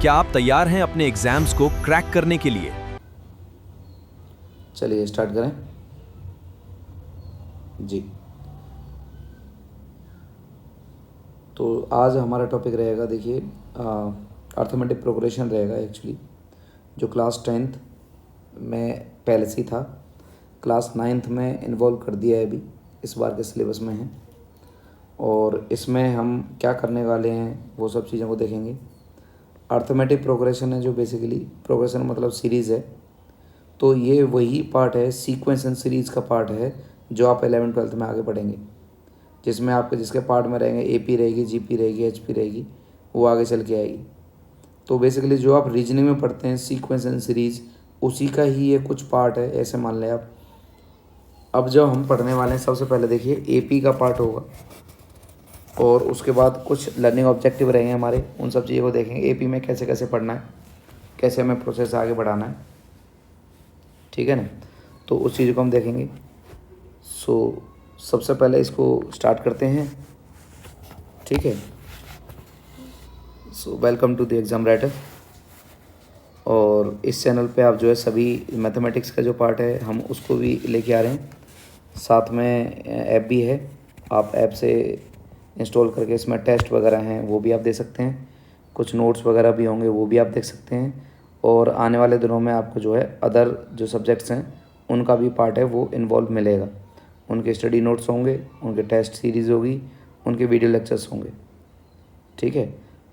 क्या आप तैयार हैं अपने एग्जाम्स को क्रैक करने के लिए? चलिए स्टार्ट करें जी। तो आज हमारा टॉपिक रहेगा, देखिए अर्थमेटिक प्रोग्रेशन रहेगा। एक्चुअली जो क्लास 10th में पहले से ही था, क्लास 9th में इन्वॉल्व कर दिया है, अभी इस बार के सिलेबस में है। और इसमें हम क्या करने वाले हैं वो सब चीज़ों को देखेंगे। अर्थमेटिक प्रोग्रेशन है, जो बेसिकली प्रोग्रेशन मतलब सीरीज़ है। तो ये वही पार्ट है, सीक्वेंस एंड सीरीज़ का पार्ट है, जो आप 11th-12th में आगे पढ़ेंगे, जिसमें आपके जिसके पार्ट में रहेंगे एपी रहेगी, जीपी रहेगी, एचपी रहेगी, वो आगे चल के आएगी। तो बेसिकली जो आप रीजनिंग में पढ़ते हैं सीक्वेंस एंड सीरीज़, उसी का ही ये कुछ पार्ट है, ऐसे मान लें आप। अब जो हम पढ़ने वाले हैं, सबसे पहले देखिए एपी का पार्ट होगा, और उसके बाद कुछ लर्निंग ऑब्जेक्टिव रहेंगे हमारे, उन सब चीज़ों को देखेंगे। एपी में कैसे कैसे पढ़ना है, कैसे हमें प्रोसेस आगे बढ़ाना है, ठीक है ना। तो उस चीज़ को हम देखेंगे। सो सबसे पहले इसको स्टार्ट करते हैं, ठीक है। So welcome to the exam writer. और इस चैनल पे आप जो है सभी मैथमेटिक्स का जो पार्ट है हम उसको भी लेके आ रहे हैं। साथ में ऐप भी है, आप ऐप से इंस्टॉल करके इसमें टेस्ट वगैरह हैं वो भी आप दे सकते हैं, कुछ नोट्स वगैरह भी होंगे वो भी आप देख सकते हैं। और आने वाले दिनों में आपको जो है अदर जो सब्जेक्ट्स हैं उनका भी पार्ट है वो इन्वॉल्व मिलेगा। उनके स्टडी नोट्स होंगे, उनके टेस्ट सीरीज़ होगी, उनके वीडियो लेक्चर्स होंगे, ठीक है।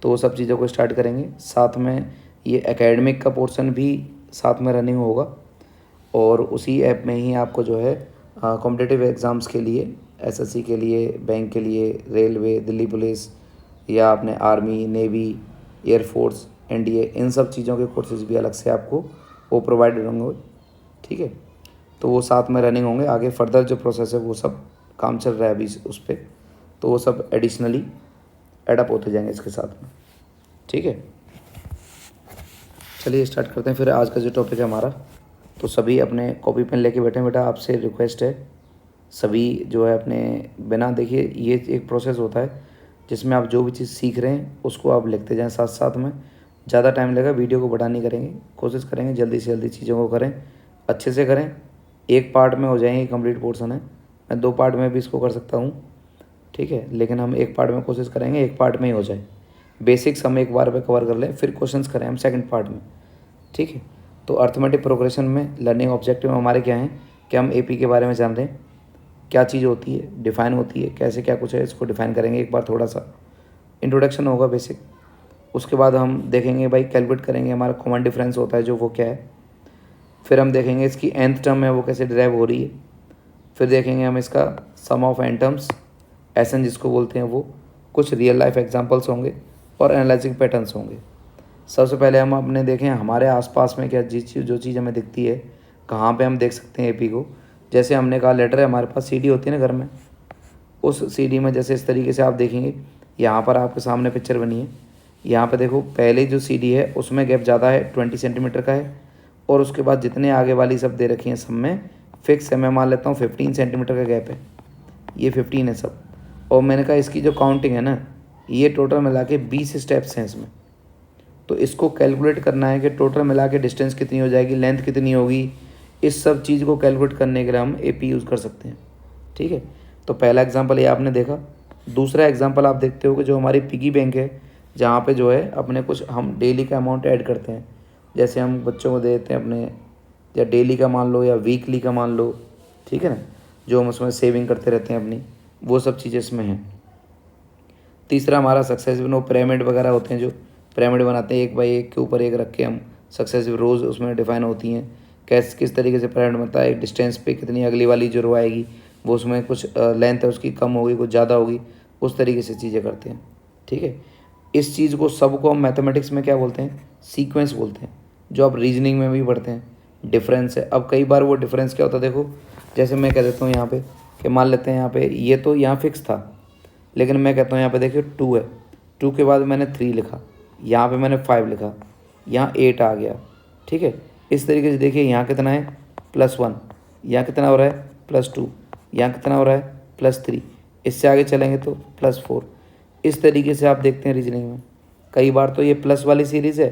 तो वो सब चीज़ों को स्टार्ट करेंगे। साथ में ये एकेडमिक का पोर्शन भी साथ में रनिंग होगा, और उसी ऐप में ही आपको जो है कॉम्पिटिटिव एग्ज़ाम्स के लिए, एसएससी के लिए, बैंक के लिए, रेलवे, दिल्ली पुलिस, या अपने आर्मी, नेवी, एयरफोर्स, एनडीए, इन सब चीज़ों के कोर्सेज़ भी अलग से आपको वो प्रोवाइड होंगे, ठीक है। तो वो साथ में रनिंग होंगे। आगे फर्दर जो प्रोसेस है वो सब काम चल रहा है अभी उस पर, तो वो सब एडिशनली एडअप होते जाएंगे इसके साथ में, ठीक है। चलिए स्टार्ट करते हैं फिर आज का जो टॉपिक है हमारा। तो सभी अपने कॉपी पेन लेके बैठे। बेटा आपसे रिक्वेस्ट है, सभी जो है अपने बिना, देखिए ये एक प्रोसेस होता है जिसमें आप जो भी चीज़ सीख रहे हैं उसको आप लिखते जाएं साथ साथ में। ज़्यादा टाइम लगेगा, वीडियो को बड़ा नहीं करेंगे, कोशिश करेंगे जल्दी से जल्दी चीज़ों को करें, अच्छे से करें। एक पार्ट में हो जाएंगे, कंप्लीट पोर्शन है, मैं 2 पार्ट में भी इसको कर सकता हूँ, ठीक है, लेकिन हम एक पार्ट में कोशिश करेंगे, एक पार्ट में ही हो जाए। बेसिक्स हम एक बार में कवर कर लें, फिर क्वेश्चंस करें हम सेकंड पार्ट में, ठीक है। तो अर्थमेटिक प्रोग्रेशन में लर्निंग ऑब्जेक्टिव हमारे क्या हैं कि हम एपी के बारे में जान रहे हैं, क्या चीज़ होती है, डिफ़ाइन होती है, कैसे क्या कुछ है, इसको डिफ़ाइन करेंगे एक बार, थोड़ा सा इंट्रोडक्शन होगा बेसिक। उसके बाद हम देखेंगे भाई, कैलकुलेट करेंगे हमारा कॉमन डिफरेंस होता है जो, वो क्या है। फिर हम देखेंगे इसकी nth टर्म है वो कैसे डिराइव हो रही है। फिर देखेंगे हम इसका सम ऑफ n टर्म्स, एसन जिसको बोलते हैं वो, कुछ रियल लाइफ एग्जांपल्स होंगे और एनालाइजिंग पैटर्न्स होंगे। सबसे पहले हम अपने देखें हमारे आसपास में क्या जो चीज़ हमें दिखती है, कहाँ पे हम देख सकते हैं एपी को। जैसे हमने कहा लेटर है, हमारे पास सीडी होती है ना घर में, उस सीडी में जैसे इस तरीके से आप देखेंगे, यहाँ पर आपके सामने पिक्चर बनी है, यहाँ पे देखो पहले जो सीडी है उसमें गैप ज़्यादा है, 20 सेंटीमीटर का है, और उसके बाद जितने आगे वाली सब दे रखी हैं सब में फिक्स है, मैं मान लेता हूँ 15 सेंटीमीटर का गैप है, ये 15 है सब। और मैंने कहा इसकी जो काउंटिंग है ना, ये टोटल मिला के 20 स्टेप्स हैं इसमें। तो इसको कैलकुलेट करना है कि टोटल मिला के डिस्टेंस कितनी हो जाएगी, लेंथ कितनी होगी, इस सब चीज़ को कैलकुलेट करने के लिए हम एपी यूज़ कर सकते हैं, ठीक है। तो पहला एग्जांपल ये आपने देखा। दूसरा एग्जांपल आप देखते हो कि जो हमारी पिगी बैंक है, जहाँ पे जो है अपने कुछ हम डेली का अमाउंट ऐड करते हैं, जैसे हम बच्चों को देते हैं अपने, या डेली का मान लो या वीकली का मान लो, ठीक है ना, जो हम उसमें सेविंग करते रहते हैं अपनी, वो सब चीज़ें इसमें हैं। तीसरा हमारा सक्सेसिव नो पिरामिड वगैरह होते हैं, जो पिरामिड बनाते हैं एक बाई एक के ऊपर एक रख के हम, सक्सेसिव रोज़ उसमें डिफाइन होती हैं, किस तरीके से पिरामिड बनता है, एक डिस्टेंस पे कितनी अगली वाली जो रो आएगी वो उसमें कुछ लेंथ है उसकी कम होगी, कुछ ज़्यादा होगी, उस तरीके से चीज़ें करते हैं, ठीक है। इस चीज़ को सबको हम मैथमेटिक्स में क्या बोलते हैं, सीक्वेंस बोलते हैं, जो आप रीजनिंग में भी पढ़ते हैं। डिफरेंस है, अब कई बार वो डिफरेंस क्या होता है, देखो जैसे मैं कह देता हूँ यहाँ पे कि मान लेते हैं यहाँ पे ये तो यहाँ फिक्स था, लेकिन मैं कहता हूँ यहाँ पे देखिए 2 है, 2 के बाद मैंने 3 लिखा, यहाँ पे मैंने 5 लिखा, यहाँ 8 आ गया, ठीक है। इस तरीके से देखिए यहाँ कितना है +1, यहाँ कितना हो रहा है +2, यहाँ कितना हो रहा है +3, इससे आगे चलेंगे तो +4। इस तरीके से आप देखते हैं रीजनिंग में कई बार तो ये प्लस वाली सीरीज़ है,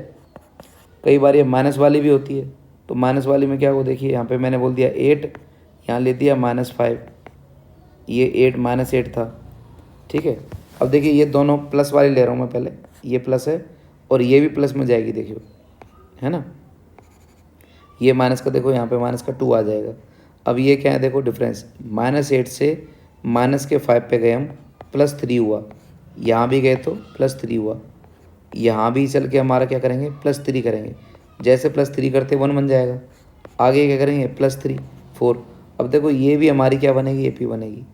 कई बार ये माइनस वाली भी होती है। तो माइनस वाली में क्या हो, देखिए यहाँ पे मैंने बोल दिया 8, यहाँ ले दिया -5, ये 8 -8 था, ठीक है। अब देखिए ये दोनों प्लस वाली ले रहा हूँ मैं पहले, ये प्लस है और ये भी प्लस में जाएगी, देखिए, है ना। ये माइनस का देखो यहाँ पे माइनस का 2 आ जाएगा। अब ये क्या है, देखो डिफरेंस, -8 से -5 पे गए हम, +3 हुआ, यहाँ भी गए तो +3 हुआ, यहाँ भी चल के हमारा क्या करेंगे, +3 करेंगे। जैसे +3 करते 1 बन जाएगा, आगे क्या करेंगे, +3 4। अब देखो ये भी हमारी क्या बनेगी, AP बनेगी।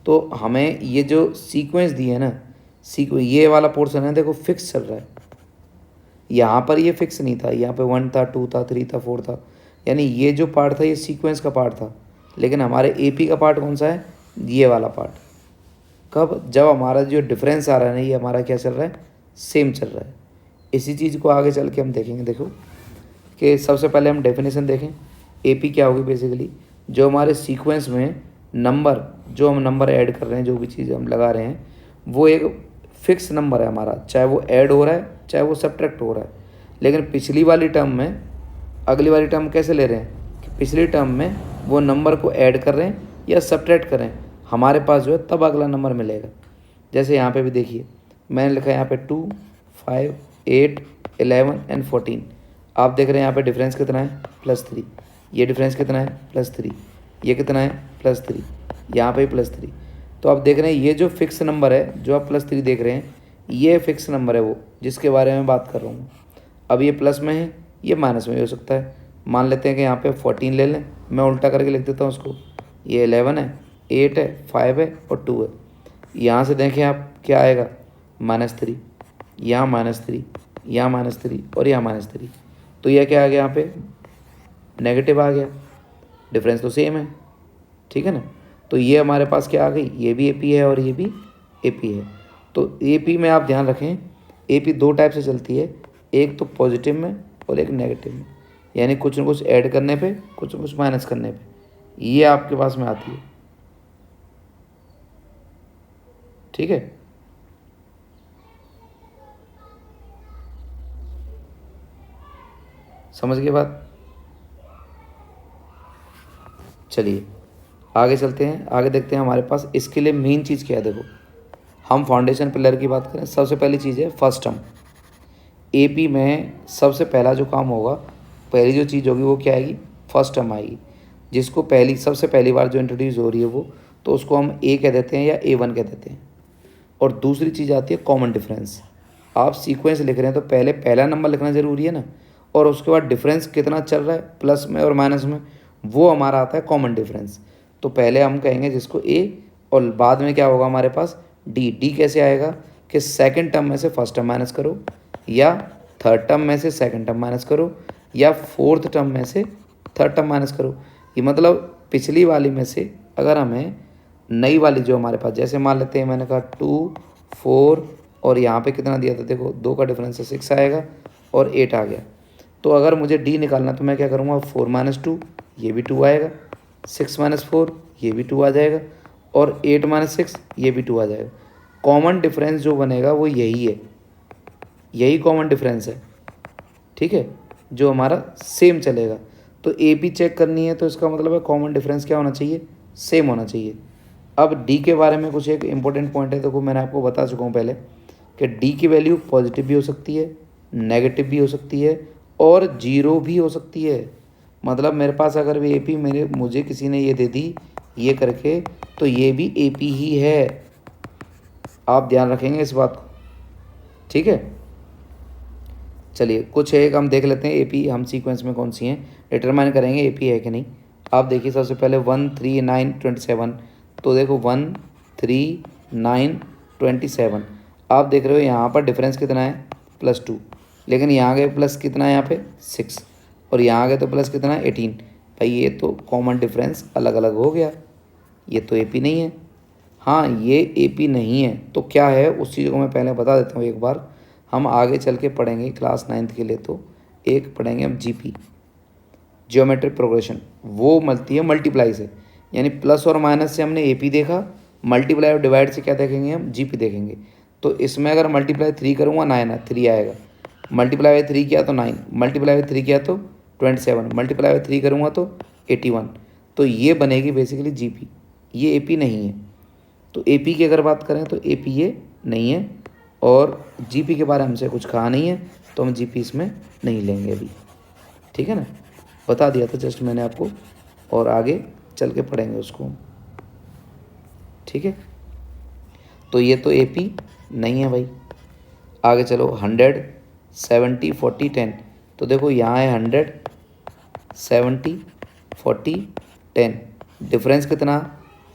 तो हमें ये जो सीक्वेंस दी है ना, ये वाला पोर्शन है देखो फिक्स चल रहा है, यहाँ पर ये फिक्स नहीं था, यहाँ पे 1 था, 2 था, 3 था, 4 था, यानी ये जो पार्ट था ये सीक्वेंस का पार्ट था। लेकिन हमारे AP का पार्ट कौन सा है, ये वाला पार्ट। कब, जब हमारा जो डिफरेंस आ रहा है ना, ये हमारा क्या चल रहा है, सेम चल रहा है। इसी चीज़ को आगे चल के हम देखेंगे। देखो कि सबसे पहले हम डेफिनेशन देखें, AP क्या होगी, बेसिकली जो हमारे सीक्वेंस में नंबर, जो हम नंबर ऐड कर रहे हैं, जो भी चीज़ हम लगा रहे हैं, वो एक फिक्स नंबर है हमारा, चाहे वो ऐड हो रहा है चाहे वो सब्ट्रैक्ट हो रहा है। लेकिन पिछली वाली टर्म में, अगली वाली टर्म कैसे ले रहे हैं कि पिछली टर्म में वो नंबर को ऐड कर रहे हैं या सब्ट्रैक्ट कर रहे हैं, हमारे पास जो है तब अगला नंबर मिलेगा। जैसे यहाँ पे भी देखिए मैंने लिखा है यहाँ पे 2, 5, 8, 11 एंड 14। आप देख रहे हैं यहाँ पे डिफरेंस कितना है, +3। ये डिफरेंस कितना है, +3। ये कितना है, +3। यहाँ पे +3। तो आप देख रहे हैं ये जो फिक्स नंबर है, जो आप +3 देख रहे हैं, ये फिक्स नंबर है वो जिसके बारे में बात कर रहा हूँ। अब ये प्लस में है, ये माइनस में भी हो सकता है। मान लेते हैं कि यहाँ पे 14 ले लें, मैं उल्टा करके लिख देता हूँ उसको। ये 11 है, 8 है, 5 है और 2 है। यहाँ से देखें आप क्या आएगा, -3, यहाँ -3, यहाँ -3 और यहाँ -3। तो यह क्या आ गया, यहाँ पे नेगेटिव आ गया, डिफरेंस तो सेम है, ठीक है ना। तो ये हमारे पास क्या आ गई, ये भी AP है और ये भी AP है। तो AP में आप ध्यान रखें, AP 2 टाइप से चलती है, एक तो पॉजिटिव में और एक नेगेटिव में, यानी कुछ न कुछ ऐड करने पे, कुछ न कुछ माइनस करने पे, ये आपके पास में आती है, ठीक है। समझ गए बात। चलिए आगे चलते हैं, आगे देखते हैं हमारे पास इसके लिए मेन चीज़ क्या है। देखो हम फाउंडेशन पिलर की बात करें, सबसे पहली चीज़ है फर्स्ट टर्म। AP में सबसे पहला जो काम होगा, पहली जो चीज़ होगी वो क्या आएगी, फर्स्ट टर्म आएगी, जिसको सबसे पहली बार जो इंट्रोड्यूस हो रही है वो, तो उसको हम A कह देते हैं या A1 कह देते हैं। और दूसरी चीज़ आती है कॉमन डिफरेंस। आप सीक्वेंस लिख रहे हैं तो पहले पहला नंबर लिखना ज़रूरी है ना, और उसके बाद डिफरेंस कितना चल रहा है प्लस में और माइनस में, वो हमारा आता है कॉमन डिफरेंस। तो पहले हम कहेंगे जिसको A, और बाद में क्या होगा हमारे पास D कैसे आएगा कि सेकंड टर्म में से फर्स्ट टर्म माइनस करो, या थर्ड टर्म में से सेकंड टर्म माइनस करो, या फोर्थ टर्म में से थर्ड टर्म माइनस करो। ये मतलब पिछली वाली में से अगर हमें नई वाली जो हमारे पास, जैसे मान लेते हैं मैंने कहा 2, 4 और यहाँ पे कितना दिया था, देखो 2 का डिफरेंस है 6 आएगा और 8 आ गया। तो अगर मुझे D निकालना तो मैं क्या करूँगा, 4 - 2 ये भी 2 आएगा, 6 - 4 ये भी 2 आ जाएगा, और 8 - 6 ये भी 2 आ जाएगा। कॉमन डिफरेंस जो बनेगा वो यही है, यही कॉमन डिफरेंस है, ठीक है, जो हमारा सेम चलेगा। तो AP चेक करनी है तो इसका मतलब है कॉमन डिफरेंस क्या होना चाहिए, सेम होना चाहिए। अब D के बारे में कुछ एक इम्पोर्टेंट पॉइंट है, देखो मैंने आपको बता चुका हूँ पहले कि D की वैल्यू पॉजिटिव भी हो सकती है, नेगेटिव भी हो सकती है और 0 भी हो सकती है। मतलब मेरे पास अगर भी AP मुझे किसी ने ये दे दी ये करके, तो ये भी AP ही है। आप ध्यान रखेंगे इस बात को, ठीक है। चलिए कुछ एक हम देख लेते हैं AP हम सीक्वेंस में कौन सी हैं, डिटरमाइन करेंगे AP है कि नहीं। आप देखिए सबसे पहले 1, 3, 9, 27। तो देखो 1, 3, 9, 27। आप देख रहे हो यहाँ पर डिफरेंस कितना है, +2, लेकिन यहाँ गए प्लस कितना है, यहाँ पे 6, और यहाँ गए तो प्लस कितना है 18। भाई ये तो कॉमन डिफरेंस अलग अलग हो गया, ये तो AP नहीं है। हाँ ये AP नहीं है तो क्या है, उस चीज़ को मैं पहले बता देता हूँ एक बार, हम आगे चल के पढ़ेंगे क्लास 9th के लिए। तो एक पढ़ेंगे हम GP, जियोमेट्रिक प्रोग्रेशन, वो मिलती है मल्टीप्लाई से, यानी प्लस और माइनस से हमने AP देखा, मल्टीप्लाई और डिवाइड से क्या देखेंगे हम, GP देखेंगे। तो तो इसमें अगर मल्टीप्लाई 3 करूँगा 9 3 आएगा, मल्टीप्लाई बाई 3 किया तो 9, मल्टीप्लाई बाई 3 किया तो 27, मल्टीप्लाई बाई 3 करूँगा तो 81। तो ये बनेगी बेसिकली जीपी, ये एपी नहीं है। तो एपी की अगर बात करें तो एपी ये नहीं है, और जीपी के बारे में हमसे कुछ कहा नहीं है, तो हम जीपी इसमें नहीं लेंगे अभी। ठीक है ना, बता दिया था जस्ट मैंने आपको, और आगे चल के पढ़ेंगे उसको। ठीक है, तो ये तो एपी नहीं है भाई। आगे चलो 100 70 40 10। तो देखो यहाँ है 100 70 40 10, डिफरेंस कितना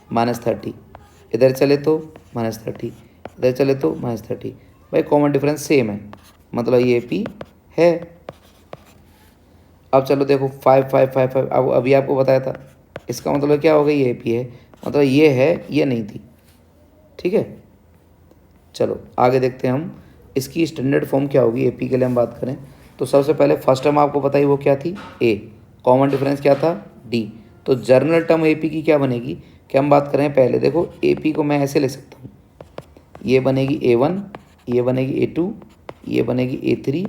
-30। इधर चले तो -30, इधर चले तो -30। भाई कॉमन डिफरेंस सेम है, मतलब ये एपी है। अब चलो देखो 5 5 5 5, अब अभी आपको बताया था, इसका मतलब क्या हो गया, ये एपी है, मतलब ये है, ये नहीं थी। ठीक है, चलो आगे देखते हैं हम इसकी स्टैंडर्ड फॉर्म क्या होगी एपी के लिए हम बात करें। तो सबसे पहले फर्स्ट टर्म आपको पता ही वो क्या थी, ए, कॉमन डिफरेंस क्या था, डी। तो जर्नल टर्म एपी की क्या बनेगी, क्या हम बात करें पहले, देखो एपी को मैं ऐसे ले सकता हूँ, ये बनेगी A1, ये बनेगी A2, ये बनेगी A3,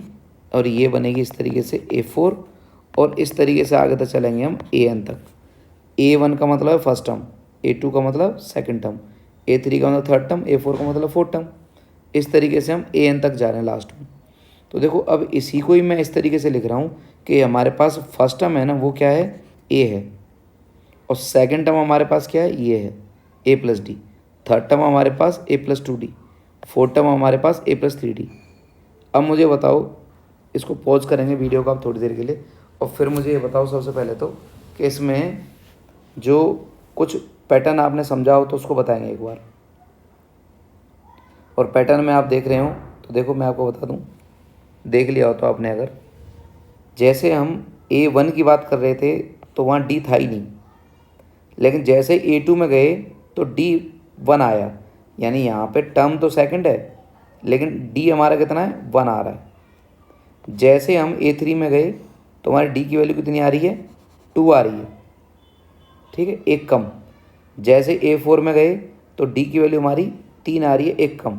और ये बनेगी इस तरीके से A4, और इस तरीके से आगे तक चलेंगे हम AN तक। A1 का मतलब है फर्स्ट टर्म, A2 का मतलब सेकंड टर्म, A3 का मतलब थर्ड टर्म, A4 का मतलब फोर्थ टर्म। इस तरीके से हम AN तक जा रहे हैं लास्ट में। तो देखो अब इसी को ही मैं इस तरीके से लिख रहा हूँ कि हमारे पास फर्स्ट टर्म है ना, वो क्या है, A है, और सेकंड टर्म हमारे पास क्या है, ये है A plus D, third term हमारे पास A plus 2D, fourth term हमारे पास A प्लस 3D। अब मुझे बताओ, इसको पॉज करेंगे वीडियो को आप थोड़ी देर के लिए, और फिर मुझे ये बताओ सबसे पहले तो कि इसमें जो कुछ पैटर्न आपने समझा हो तो उसको बताएंगे एक बार। और पैटर्न में आप देख रहे हो तो देखो मैं आपको बता दूं, देख लिया हो तो आपने, अगर जैसे हम A1 की बात कर रहे थे तो वहाँ D था ही नहीं, लेकिन जैसे A2 में गए तो D1 आया, यानी यहाँ पे टर्म तो सेकंड है लेकिन D हमारा कितना है, 1 आ रहा है। जैसे हम A3 में गए तो हमारी D की वैल्यू कितनी आ रही है, 2 आ रही है। ठीक है, एक कम। जैसे A4 में गए तो D की वैल्यू हमारी 3 आ रही है, एक कम।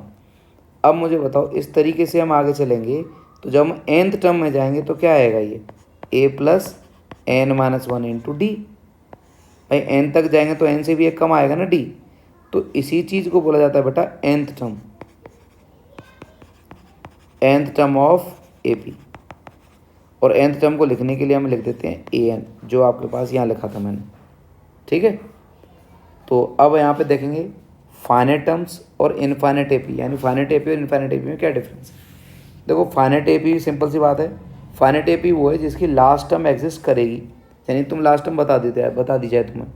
अब मुझे बताओ, इस तरीके से हम आगे चलेंगे तो जब हम nth टर्म में जाएंगे तो क्या आएगा, ये A plus n-1 into D. भाई n तक जाएंगे तो n से भी एक कम आएगा ना, d। तो इसी चीज़ को बोला जाता है बेटा nth term, nth term of AP। और nth टर्म को लिखने के लिए हम लिख देते हैं an, जो आपके पास यहाँ लिखा था मैंने। ठीक है, तो अब यहाँ पे देखेंगे फाइनाइट टर्म्स और इनफाइनाइट एपी, यानी फाइनाइट एपी और इनफाइनाइट एपी में क्या डिफरेंस है। देखो फाइनाइट एपी सिंपल सी बात है, फाइनाइट एपी वो है जिसकी लास्ट टर्म एग्जिस्ट करेगी, यानी तुम लास्ट टर्म बता दी जाए तुम्हें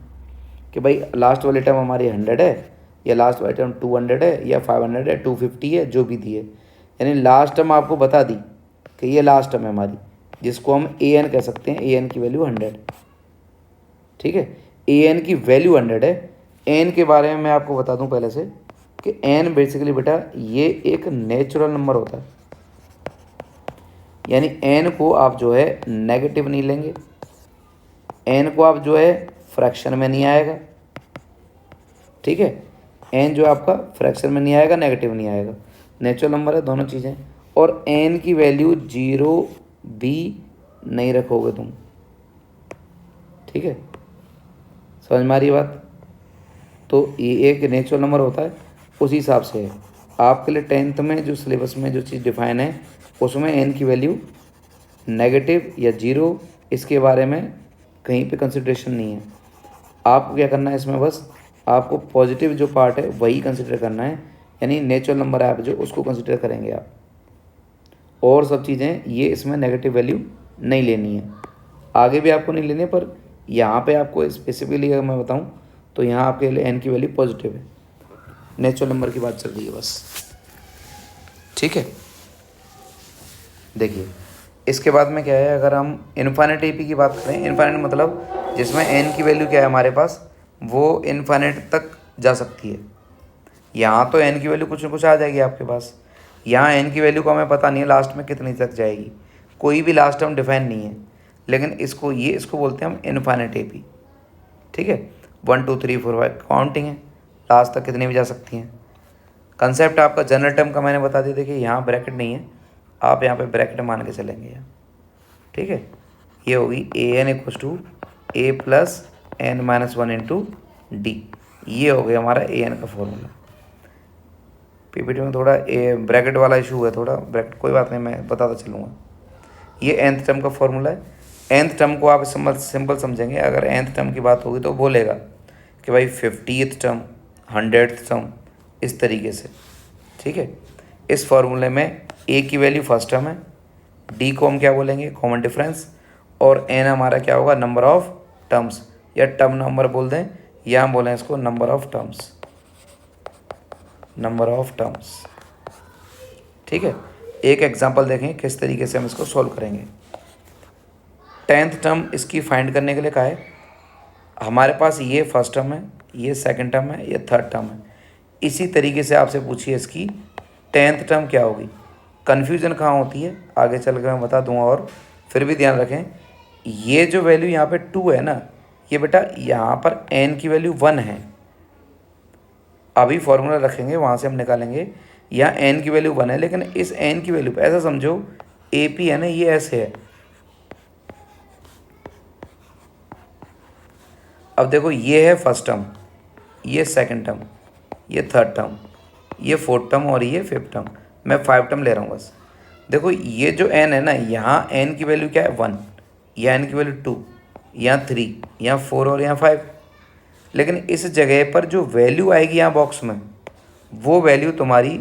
कि भाई लास्ट वाली टर्म हमारी 100 है, या लास्ट वाली टर्म 200 है, या 500 है, 250 है, जो भी दी है, यानी लास्ट टर्म आपको बता दी कि ये लास्ट टर्म है हमारी, जिसको हम AN कह सकते हैं, AN की वैल्यू 100। ठीक है, AN की वैल्यू 100 है। n के बारे में मैं आपको बता दूं पहले से कि n बेसिकली बेटा ये एक नेचुरल नंबर होता है, यानी n को आप जो है नेगेटिव नहीं लेंगे, n को आप जो है फ्रैक्शन में नहीं आएगा। ठीक है, n जो आपका फ्रैक्शन में नहीं आएगा, नेगेटिव नहीं आएगा, नेचुरल नंबर है, दोनों चीज़ें। और n की वैल्यू 0 भी नहीं रखोगे तुम। ठीक है, समझ में आ रही बात। तो ये एक नेचुरल नंबर होता है, उसी हिसाब से है आपके लिए 10th में जो सिलेबस में जो चीज़ डिफाइन है उसमें n की वैल्यू नेगेटिव या 0, इसके बारे में कहीं पे कंसिड्रेशन नहीं है। आपको क्या करना है इसमें, बस आपको पॉजिटिव जो पार्ट है वही कंसिडर करना है, यानी नेचुरल नंबर है आप जो उसको कंसिडर करेंगे आप, और सब चीज़ें ये इसमें नेगेटिव वैल्यू नहीं लेनी है, आगे भी आपको नहीं लेनी है, पर यहाँ पे आपको स्पेसिफिकली अगर मैं बताऊँ तो यहाँ आपके लिए n की वैल्यू पॉजिटिव है, नेचुरल नंबर की बात चल रही है बस। ठीक है, देखिए इसके बाद में क्या है, अगर हम इनफाइनाइट एपी की बात करें, इनफाइनाइट मतलब जिसमें n की वैल्यू क्या है हमारे पास, वो इनफाइनाइट तक जा सकती है। यहाँ तो n की वैल्यू कुछ ना कुछ आ जाएगी आपके पास, यहाँ n की वैल्यू को हमें पता नहीं है लास्ट में कितनी तक जाएगी, कोई भी लास्ट टर्म डिफाइन नहीं है, लेकिन इसको बोलते हैं हम इनफाइनाइट एपी। ठीक है, 1 2 3 4 5 काउंटिंग है, लास्ट तक कितनी भी जा सकती हैं। कंसेप्ट आपका जनरल टर्म का मैंने बता दिया। देखिए यहाँ ब्रैकेट नहीं है, आप यहाँ पे ब्रैकेट मान के चलेंगे यहाँ, ठीक है। ये होगी a n equal to a plus n minus one into d. ये हो गया हमारा ए एन का फॉर्मूला। पीपीटी में थोड़ा ए ब्रैकेट वाला इशू है, थोड़ा ब्रैकेट, कोई बात नहीं, मैं बताता चलूँगा। ये nth टर्म का फॉर्मूला है। nth टर्म को आप सिंपल समझेंगे। अगर nth टर्म की बात होगी तो बोलेगा कि भाई 50th टर्म, 100th टर्म, इस तरीके से, ठीक है। इस फॉर्मूले में a की वैल्यू फर्स्ट टर्म है, d को हम क्या बोलेंगे, कॉमन डिफरेंस, और n हमारा क्या होगा, नंबर ऑफ टर्म्स, या टर्म नंबर बोल दें, या हम बोलें इसको number of terms, number of terms, ठीक है। एक एग्जांपल देखें किस तरीके से हम इसको सॉल्व करेंगे। 10th टर्म इसकी फाइंड करने के लिए कहा है, हमारे पास ये फर्स्ट टर्म है, ये सेकंड टर्म है, ये थर्ड टर्म है। इसी तरीके से आपसे पूछिए इसकी 10th टर्म क्या होगी। कन्फ्यूज़न कहाँ होती है आगे चल कर मैं बता दूंगा, और फिर भी ध्यान रखें, ये जो वैल्यू यहाँ पे 2 है ना, ये बेटा यहाँ पर n की वैल्यू 1 है। अभी फॉर्मूला रखेंगे वहाँ से हम निकालेंगे, यहाँ n की वैल्यू 1 है, लेकिन इस n की वैल्यू ऐसा समझो ए पी है ना, ये ऐसे है। अब देखो ये है फर्स्ट टर्म, ये सेकंड टर्म, ये थर्ड टर्म, ये फोर्थ टर्म, और ये फिफ्थ टर्म। मैं 5 टर्म ले रहा हूँ बस। देखो ये जो n है ना, यहाँ n की वैल्यू क्या है, 1, यहाँ n की वैल्यू 2, यहाँ 3, यहाँ 4 और यहाँ 5। लेकिन इस जगह पर जो वैल्यू आएगी यहाँ बॉक्स में, वो वैल्यू तुम्हारी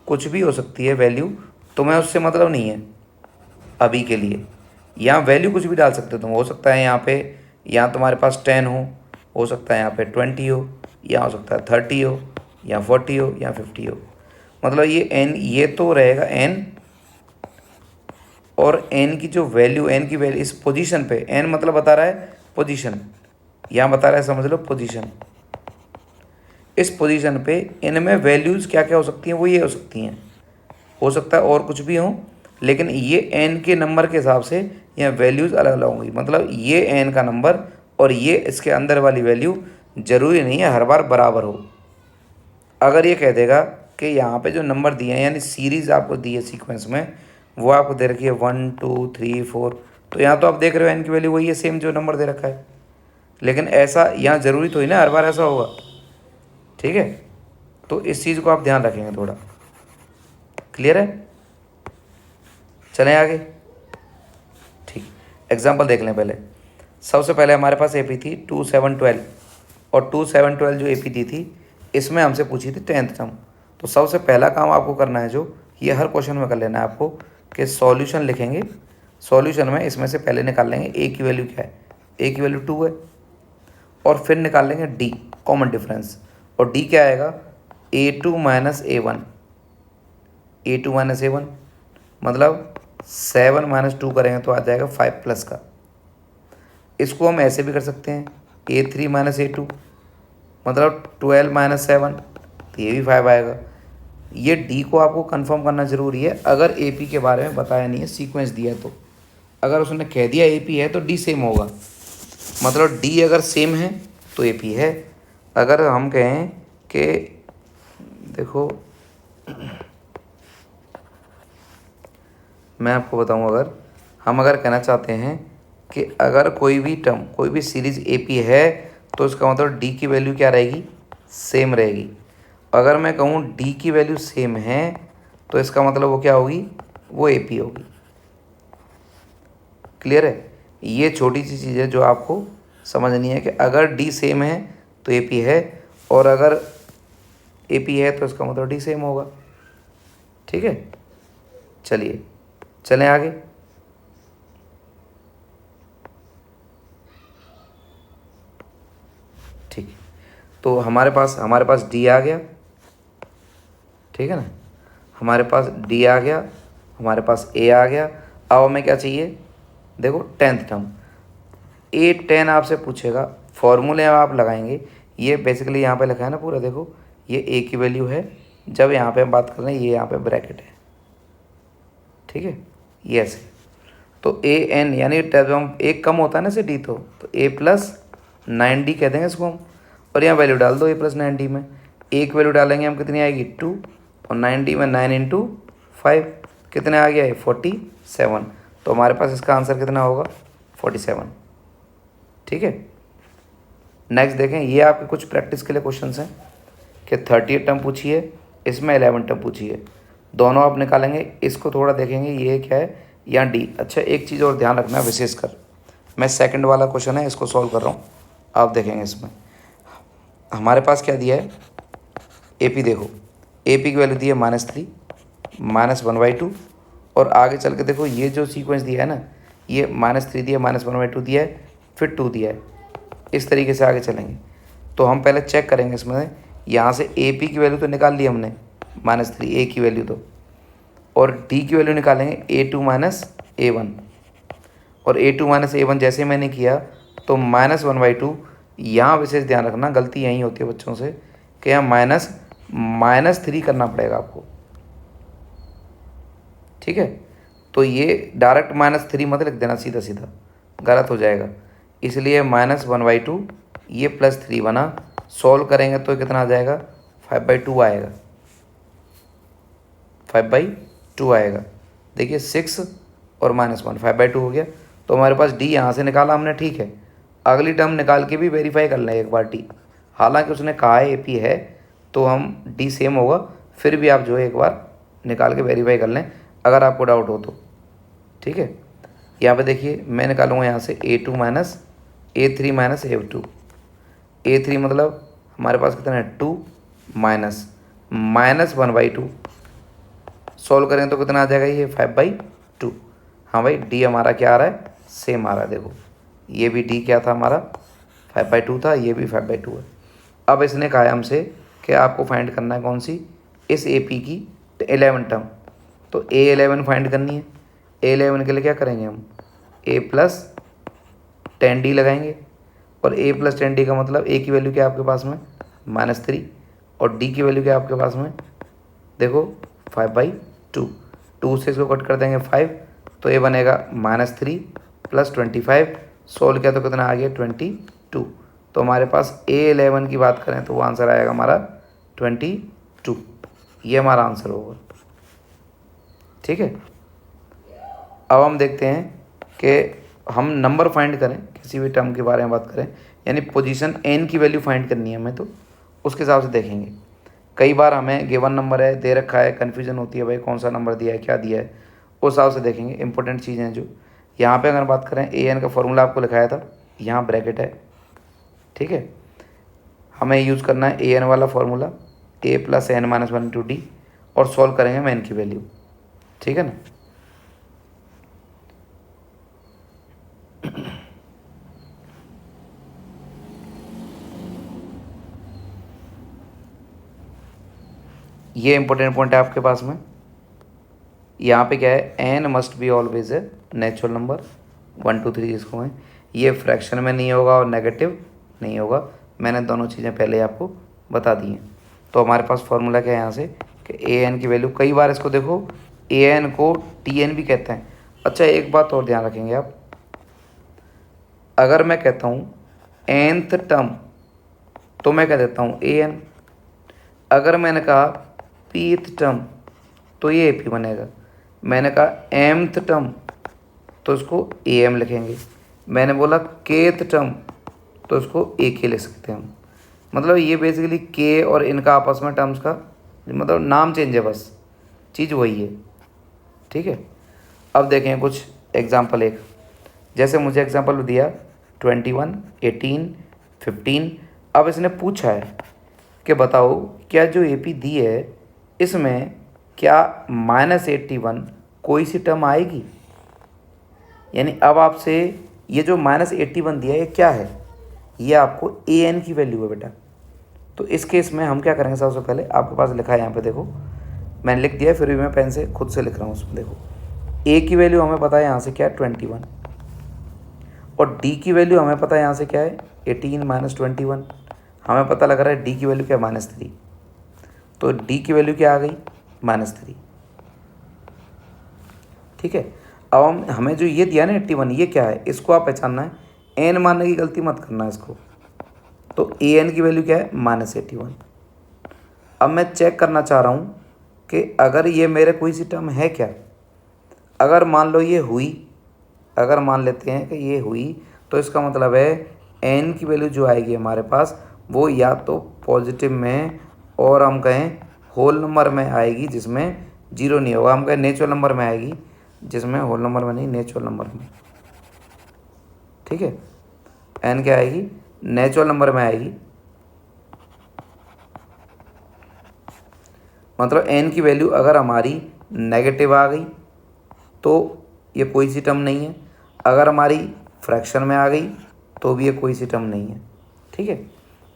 कुछ भी हो सकती है। वैल्यू तुम्हें उससे मतलब नहीं है अभी के लिए। यहाँ वैल्यू कुछ भी डाल सकते हो तुम। हो सकता है यहाँ पे, यहाँ तुम्हारे पास 10 हो सकता है यहाँ पे 20 हो, यहाँ हो सकता है 30 हो, यहाँ 40 हो, यहाँ 50 हो। मतलब ये n, ये तो रहेगा n, और n की जो वैल्यू, n की वैल्यू इस पोजीशन पे, n मतलब बता रहा है पोजीशन, यहाँ बता रहा है समझ लो पोजीशन। इस पोजीशन पे इनमें वैल्यूज़ क्या क्या हो सकती हैं, वो ये हो सकती हैं, हो सकता है और कुछ भी हो, लेकिन ये n के नंबर के हिसाब से यहाँ वैल्यूज़ अलग अलग होंगी। मतलब ये n का नंबर और ये इसके अंदर वाली वैल्यू ज़रूरी नहीं है हर बार बराबर हो। अगर ये कह देगा कि यहाँ पे जो नंबर दिए हैं, यानी सीरीज़ आपको दी है सीक्वेंस में, वो आपको दे रखी है 1 2 3 4, तो यहाँ तो आप देख रहे हो n की वैल्यू वही है, सेम जो नंबर दे रखा है। लेकिन ऐसा यहाँ ज़रूरी तो ही ना हर बार ऐसा होगा, ठीक है। तो इस चीज़ को आप ध्यान रखेंगे थोड़ा। क्लियर है? चलें आगे, ठीक। एग्जाम्पल देख लें पहले। सबसे पहले हमारे पास एपी थी 2 7 12, और 2 7 12 जो एपी दी थी, इसमें हमसे पूछी थी 10th टर्म। तो सबसे पहला काम आपको करना है, जो ये हर क्वेश्चन में कर लेना है आपको, कि सॉल्यूशन लिखेंगे। सॉल्यूशन में इसमें से पहले निकाल लेंगे ए की वैल्यू क्या है, ए की वैल्यू 2 है, और फिर निकाल लेंगे डी, कॉमन डिफरेंस। और डी क्या आएगा, A2 minus A1, A2 minus A1, मतलब 7 माइनस 2 करेंगे तो आ जाएगा 5 प्लस का। इसको हम ऐसे भी कर सकते हैं, A3 माइनस A2, मतलब 12 माइनस 7, तो ये भी 5 आएगा। ये डी को आपको कंफर्म करना ज़रूरी है। अगर AP के बारे में बताया नहीं है, सीक्वेंस दिया है, तो अगर उसने कह दिया AP है तो डी सेम होगा। मतलब डी अगर सेम है तो AP है। अगर हम कहें कि देखो, मैं आपको बताऊं, अगर कहना चाहते हैं कि अगर कोई भी टर्म, कोई भी सीरीज़ AP है, तो इसका मतलब डी की वैल्यू क्या रहेगी, सेम रहेगी। अगर मैं कहूँ डी की वैल्यू सेम है, तो इसका मतलब वो क्या होगी, वो AP होगी। क्लियर है? ये छोटी सी चीज़ है जो आपको समझनी है, कि अगर डी सेम है तो AP है, और अगर AP है तो इसका मतलब डी सेम होगा। ठीक है, चलिए चलें आगे। ठीक है, तो हमारे पास डी आ गया, ठीक है ना, हमारे पास डी आ गया, हमारे पास ए आ गया। अब हमें क्या चाहिए, देखो 10th टर्म, A10 आपसे पूछेगा, फॉर्मूले आप लगाएंगे। ये बेसिकली यहाँ पे लिखा है ना पूरा, देखो ये ए की वैल्यू है, जब यहाँ पे हम बात कर रहे हैं, ये यहाँ पे ब्रैकेट है, ठीक है, ये ऐसे। तो AN यानी जब हम एक कम होता है ना से डी, तो A प्लस 9D कह देंगे इसको हम, और यहाँ वैल्यू डाल दो A प्लस 9D में। एक वैल्यू डालेंगे हम, कितनी आएगी 2, और 90 में 9 इंटू 5 कितने आ गया है 47। तो हमारे पास इसका आंसर कितना होगा 47। ठीक है, नेक्स्ट देखें, ये आपके कुछ प्रैक्टिस के लिए क्वेश्चंस हैं कि 38 टर्म पूछी है, इसमें 11 टर्म पूछी है, दोनों आप निकालेंगे। इसको थोड़ा देखेंगे ये क्या है या डी। अच्छा, एक चीज़ और ध्यान रखना विशेषकर, मैं सेकंड वाला क्वेश्चन है इसको सॉल्व कर रहा हूँ, आप देखेंगे इसमें हमारे पास क्या दिया है। AP देखो, AP की वैल्यू दी है -3 -1/2, और आगे चल के देखो ये जो सीक्वेंस दिया है ना, ये -3 दिया, -1/2 दिया है, फिर 2 दिया है। इस तरीके से आगे चलेंगे तो हम पहले चेक करेंगे इसमें, यहाँ से AP की वैल्यू तो निकाल ली हमने -3, A की वैल्यू तो, और D की वैल्यू निकालेंगे A2 - A1, और A2 - A1 जैसे मैंने किया तो -1/2। यहाँ विशेष ध्यान रखना, गलती यहीं होती है बच्चों से कि यहाँ -3 करना पड़ेगा आपको। ठीक है, तो ये डायरेक्ट -3 मत लिख देना, सीधा सीधा गलत हो जाएगा, इसलिए -1/2 ये +3 बना। सॉल्व करेंगे तो कितना आ जाएगा 5/2 आएगा, 5/2 आएगा। देखिए 6 और -1 5/2 हो गया। तो हमारे पास D यहाँ से निकाला हमने, ठीक है। अगली टर्म निकाल के भी वेरीफाई कर लें एक बार D, हालांकि उसने कहा है AP है तो हम D सेम होगा, फिर भी आप जो है एक बार निकाल के वेरीफाई कर लें अगर आपको डाउट हो तो। ठीक है, यहाँ पे देखिए मैं निकालूंगा यहाँ से A2 - A3 - A2। A3 मतलब हमारे पास कितना है 2 -1/2, सॉल्व करें तो कितना आ जाएगा ये 5/2। हाँ भाई, D हमारा क्या आ रहा है सेम आ रहा है। देखो ये भी D क्या था हमारा 5/2 था, ये भी 5/2 है। अब इसने कहा है हमसे कि आपको फाइंड करना है कौन सी, इस AP की 11 टर्म। तो A11 फाइंड करनी है। A11 के लिए क्या करेंगे हम, A + 10D लगाएंगे, और A + 10D का मतलब A की वैल्यू क्या है आपके पास में -3, और D की वैल्यू क्या है आपके पास में देखो 5/2। 2 से इसको कट कर देंगे 5, तो ये बनेगा -3 + 25, सोल्व किया तो कितना आ गया 22। तो हमारे पास A11 की बात करें तो वो आंसर आएगा हमारा 22, ये हमारा आंसर होगा। ठीक है, अब हम देखते हैं कि हम नंबर फाइंड करें, किसी भी टर्म के बारे में बात करें, यानी पोजीशन n की वैल्यू फाइंड करनी है हमें, तो उसके हिसाब से देखेंगे। कई बार हमें गिवन नंबर है, दे रखा है, कन्फ्यूजन होती है भाई कौन सा नंबर दिया है, क्या दिया है, उस हिसाब से देखेंगे। इंपॉर्टेंट चीज़ें जो यहाँ पे अगर बात करें, an का फॉर्मूला आपको लिखाया था, यहाँ ब्रैकेट है। ठीक है, हमें यूज़ करना है an वाला फार्मूला, A + n - 1 × D, और सॉल्व करेंगे हम n की वैल्यू। ठीक है ना, ये इंपॉर्टेंट पॉइंट है आपके पास में। यहाँ पे क्या है, n must be always a natural number, 1 2 3 जिसको है, ये फ्रैक्शन में नहीं होगा और नेगेटिव नहीं होगा। मैंने दोनों चीज़ें पहले आपको बता दी हैं। तो हमारे पास फॉर्मूला क्या है यहाँ से कि an की वैल्यू, कई बार इसको देखो an को tn भी कहते हैं। अच्छा, एक बात और ध्यान रखेंगे आप, अगर मैं कहता हूँ nth टर्म तो मैं कह देता हूँ an, अगर मैंने कहा pth टर्म तो ये AP बनेगा, मैंने कहा mth टर्म तो इसको AM लिखेंगे, मैंने बोला kth टर्म तो इसको AK लिख सकते हैं हम। मतलब ये बेसिकली K और इनका आपस में टर्म्स का मतलब नाम चेंज है, बस चीज़ वही है। ठीक है, अब देखें कुछ एग्जाम्पल। एक जैसे मुझे एग्जाम्पल दिया 21 18 15। अब इसने पूछा है कि बताओ क्या जो AP दी है इसमें क्या -81 कोई सी टर्म आएगी। यानी अब आपसे ये जो -81 दिया है ये क्या है, ये आपको an की वैल्यू है बेटा। तो इस केस में हम क्या करेंगे, सबसे पहले आपके पास लिखा है यहाँ पे देखो, मैंने लिख दिया फिर भी मैं पेन से खुद से लिख रहा हूँ उसमें। देखो A की वैल्यू हमें पता है यहाँ से क्या है 21, और D की वैल्यू हमें पता है यहाँ से क्या है 18 - 21। हमें पता लग रहा है D की वैल्यू क्या -3, तो D की वैल्यू क्या आ गई -3। ठीक है, अब हमें जो ये दिया ना 81, ये क्या है, इसको आप पहचानना है, n मानने की गलती मत करना इसको। तो an की वैल्यू क्या है -81। अब मैं चेक करना चाह रहा हूँ कि अगर ये मेरे कोई सी टर्म है क्या। अगर मान लो ये हुई, अगर मान लेते हैं कि ये हुई, तो इसका मतलब है एन की वैल्यू जो आएगी हमारे पास वो या तो पॉजिटिव में और हम कहें होल नंबर में आएगी जिसमें जीरो नहीं होगा, हम कहें नेचुरल नंबर में आएगी जिसमें होल नंबर में नहीं, नेचुरल नंबर में। ठीक है, एन क्या आएगी, नेचुरल नंबर में आएगी। मतलब एन की वैल्यू अगर हमारी नेगेटिव आ गई तो ये कोई सी टर्म नहीं है, अगर हमारी फ्रैक्शन में आ गई तो भी ये कोई सी टर्म नहीं है। ठीक है,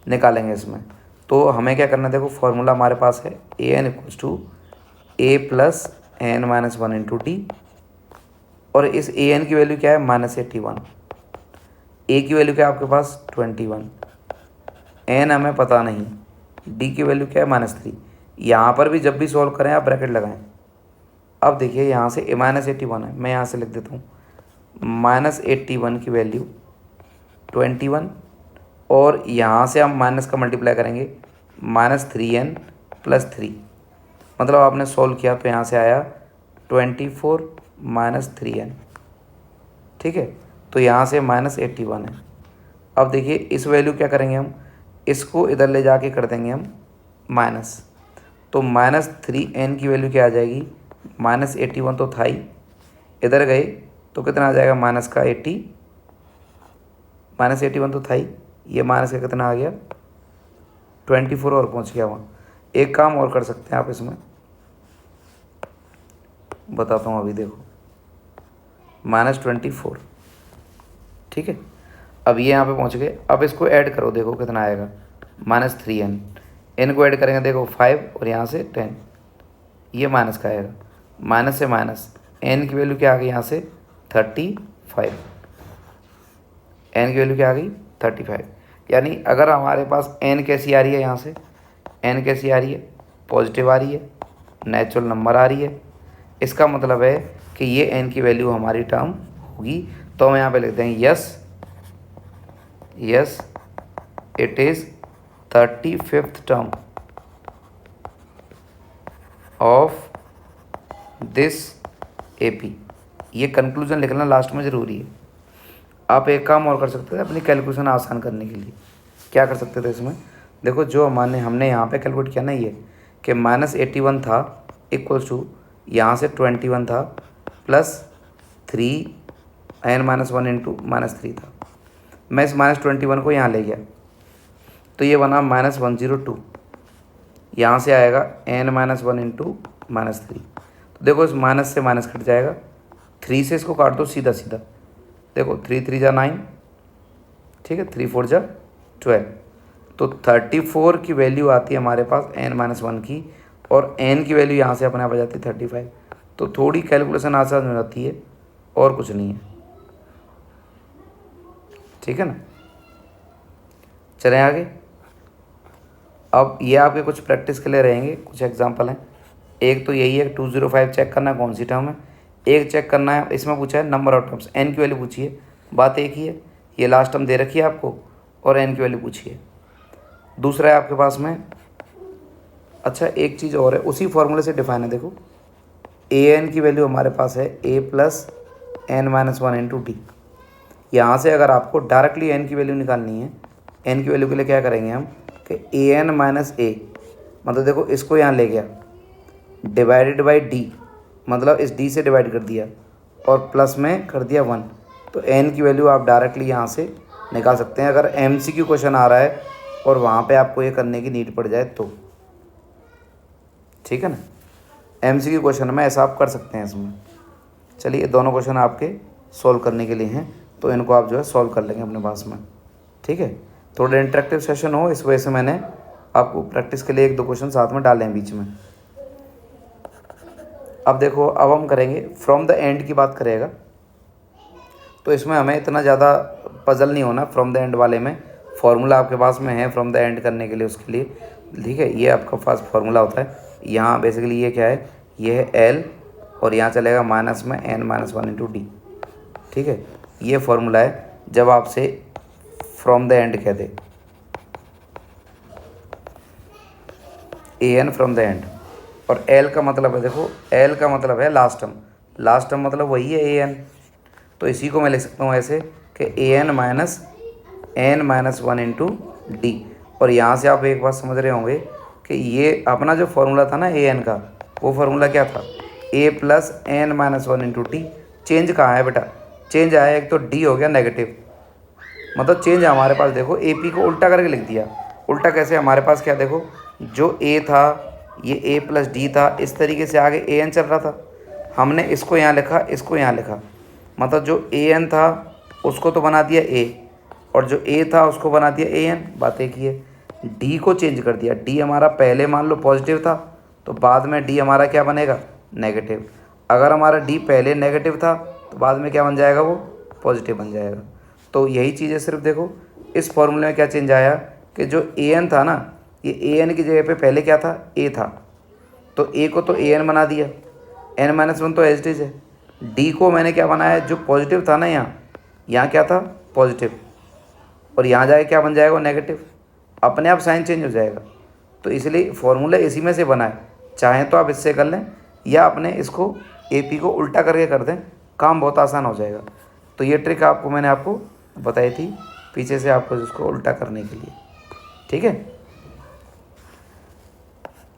निकालेंगे इसमें। तो हमें क्या करना है, देखो फॉर्मूला हमारे पास है a n equals to a plus n minus one into t, और इस ए एन की वैल्यू क्या है, -81। ए की वैल्यू क्या है आपके पास 21, एन हमें पता नहीं, डी की वैल्यू क्या है -3। यहाँ पर भी जब भी सॉल्व करें आप ब्रैकेट लगाएं। अब देखिए यहाँ से -81 है, मैं यहाँ से लिख देता हूँ -81 की वैल्यू 21, और यहाँ से हम माइनस का मल्टीप्लाई करेंगे -3n + 3, मतलब आपने सॉल्व किया तो यहाँ से आया 24 - 3n। ठीक है, तो यहाँ से -81 है। अब देखिए इस वैल्यू क्या करेंगे हम, इसको इधर ले जाके कर देंगे हम माइनस, तो -3n की वैल्यू क्या आ जाएगी, -81 तो था ही, इधर गए तो कितना आ जाएगा माइनस का 80, -81 तो था ही, ये माइनस का कितना आ गया 24 और पहुंच गया वहाँ। एक काम और कर सकते हैं आप इसमें, बताता हूँ अभी, देखो -24। ठीक है, अब ये यहाँ पे पहुँच गए, अब इसको ऐड करो, देखो कितना आएगा -3n, n को ऐड करेंगे देखो 5 और यहाँ से 10, ये माइनस का आएगा, माइनस से माइनस, n की वैल्यू क्या आ गई यहाँ से 35, n की वैल्यू क्या आ गई 35। यानी अगर हमारे पास n कैसी आ रही है, यहाँ से n कैसी आ रही है, पॉजिटिव आ रही है, नेचुरल नंबर आ रही है, इसका मतलब है कि ये n की वैल्यू हमारी टर्म होगी। तो हम यहाँ पे लिखते हैं yes it is 35th term of this AP। ये कंक्लूजन लिखना लास्ट में ज़रूरी है। आप एक काम और कर सकते थे अपनी कैलकुलेशन आसान करने के लिए, क्या कर सकते थे इसमें, देखो जो हमने यहाँ पे कैलकुलेट किया ना, ये कि -81 था इक्वल्स टू यहाँ से 21 था प्लस 3n-1 इंटू -3 था। मैं इस -21 को यहाँ ले गया तो ये बना -102, यहाँ से आएगा n-1 इंटू -3। तो देखो इस माइनस से माइनस कट जाएगा, 3 से इसको काट दो सीधा सीधा, देखो 3 3 जा 9, ठीक है, 3 4 जा 12, तो 34 की वैल्यू आती है हमारे पास n-1 की, और n की वैल्यू यहाँ से अपने आप आ जाती है 35। तो थोड़ी कैलकुलेशन आसान हो जाती है और कुछ नहीं है। ठीक है ना, चलें आगे। अब ये आपके कुछ प्रैक्टिस के लिए रहेंगे, कुछ एग्जांपल हैं। एक तो यही है 205 चेक करना है कौन सी टर्म है, एक चेक करना है, इसमें पूछा है नंबर ऑफ टर्म्स, n की वैल्यू पूछी है, बात एक ही है, ये लास्ट टर्म दे रखी है आपको और n की वैल्यू पूछी है। दूसरा है आपके पास में, अच्छा एक चीज़ और है, उसी फॉर्मूले से डिफाइन है, देखो an की वैल्यू हमारे पास है a plus n-1 into d. यहाँ से अगर आपको डायरेक्टली n की वैल्यू निकालनी है, n की वैल्यू के लिए क्या करेंगे हम कि an माइनस a, मतलब देखो इसको यहाँ ले गया डिवाइडेड बाई d, मतलब इस d से डिवाइड कर दिया और प्लस में कर दिया 1, तो n की वैल्यू आप डायरेक्टली यहाँ से निकाल सकते हैं अगर MCQ क्वेश्चन आ रहा है और वहाँ पे आपको ये करने की नीड पड़ जाए तो। ठीक है ना, MCQ क्वेश्चन में ऐसा आप कर सकते हैं इसमें। चलिए दोनों क्वेश्चन आपके सॉल्व करने के लिए हैं, तो इनको आप जो है सॉल्व कर लेंगे अपने पास में। ठीक है, थोड़ा इंटरेक्टिव सेशन हो इस वजह से मैंने आपको प्रैक्टिस के लिए एक दो क्वेश्चन साथ में डाले हैं बीच में। अब देखो, अब हम करेंगे फ्रॉम द एंड की बात करेगा, तो इसमें हमें इतना ज़्यादा पजल नहीं होना। फ्रॉम द एंड वाले में फॉर्मूला आपके पास में है फ्रॉम द एंड करने के लिए, उसके लिए ठीक है, ये आपका पास फॉर्मूला होता है। यहाँ बेसिकली ये क्या है, ये है L और यहाँ चलेगा माइनस में n-1 इंटू डी। ठीक है, ये फॉर्मूला है जब आपसे फ्रॉम द एंड कह दे। ए एन फ्रॉम द एंड। और एल का मतलब है, देखो एल का मतलब है लास्ट टर्म, लास्ट टर्म मतलब वही है ए एन। तो इसी को मैं लिख सकता हूँ ऐसे कि a n minus n minus one into d. और यहाँ से आप एक बात समझ रहे होंगे कि ये अपना जो फॉर्मूला था ना ए एन का, वो फार्मूला क्या था, a plus n minus one into t. Change कहाँ है बेटा, चेंज आया एक तो डी हो गया नेगेटिव, मतलब चेंज है हमारे पास। देखो ए पी को उल्टा करके लिख दिया। उल्टा कैसे, हमारे पास क्या, देखो जो ए था ये ए प्लस डी था, इस तरीके से आगे ए एन चल रहा था, हमने इसको यहाँ लिखा, इसको यहाँ लिखा, मतलब जो ए एन था उसको तो बना दिया ए, और जो ए था उसको बना दिया ए एन, बात एक ही है। डी को चेंज कर दिया, डी हमारा पहले मान लो पॉजिटिव था तो बाद में डी हमारा क्या बनेगा, नेगेटिव। अगर हमारा डी पहले नेगेटिव था तो बाद में क्या बन जाएगा, वो पॉजिटिव बन जाएगा। तो यही चीज़ है, सिर्फ देखो इस फॉर्मूले में क्या चेंज आया कि जो ए एन था ना, ये ए एन की जगह पे पहले क्या था, ए था, तो ए को तो ए एन बना दिया, एन माइनस वन तो एज इट इज है। डी को मैंने क्या बनाया, जो पॉजिटिव था ना यहाँ क्या था, पॉजिटिव, और यहाँ जाके क्या बन जाएगा, नेगेटिव, अपने आप साइन चेंज हो जाएगा। तो इसलिए फॉर्मूला इसी में से बना है, चाहें तो आप इससे कर लें या अपने इसको ए पी को उल्टा करके कर दें, काम बहुत आसान हो जाएगा। तो ये ट्रिक आपको मैंने आपको बताई थी पीछे से आपको इसको उल्टा करने के लिए, ठीक है।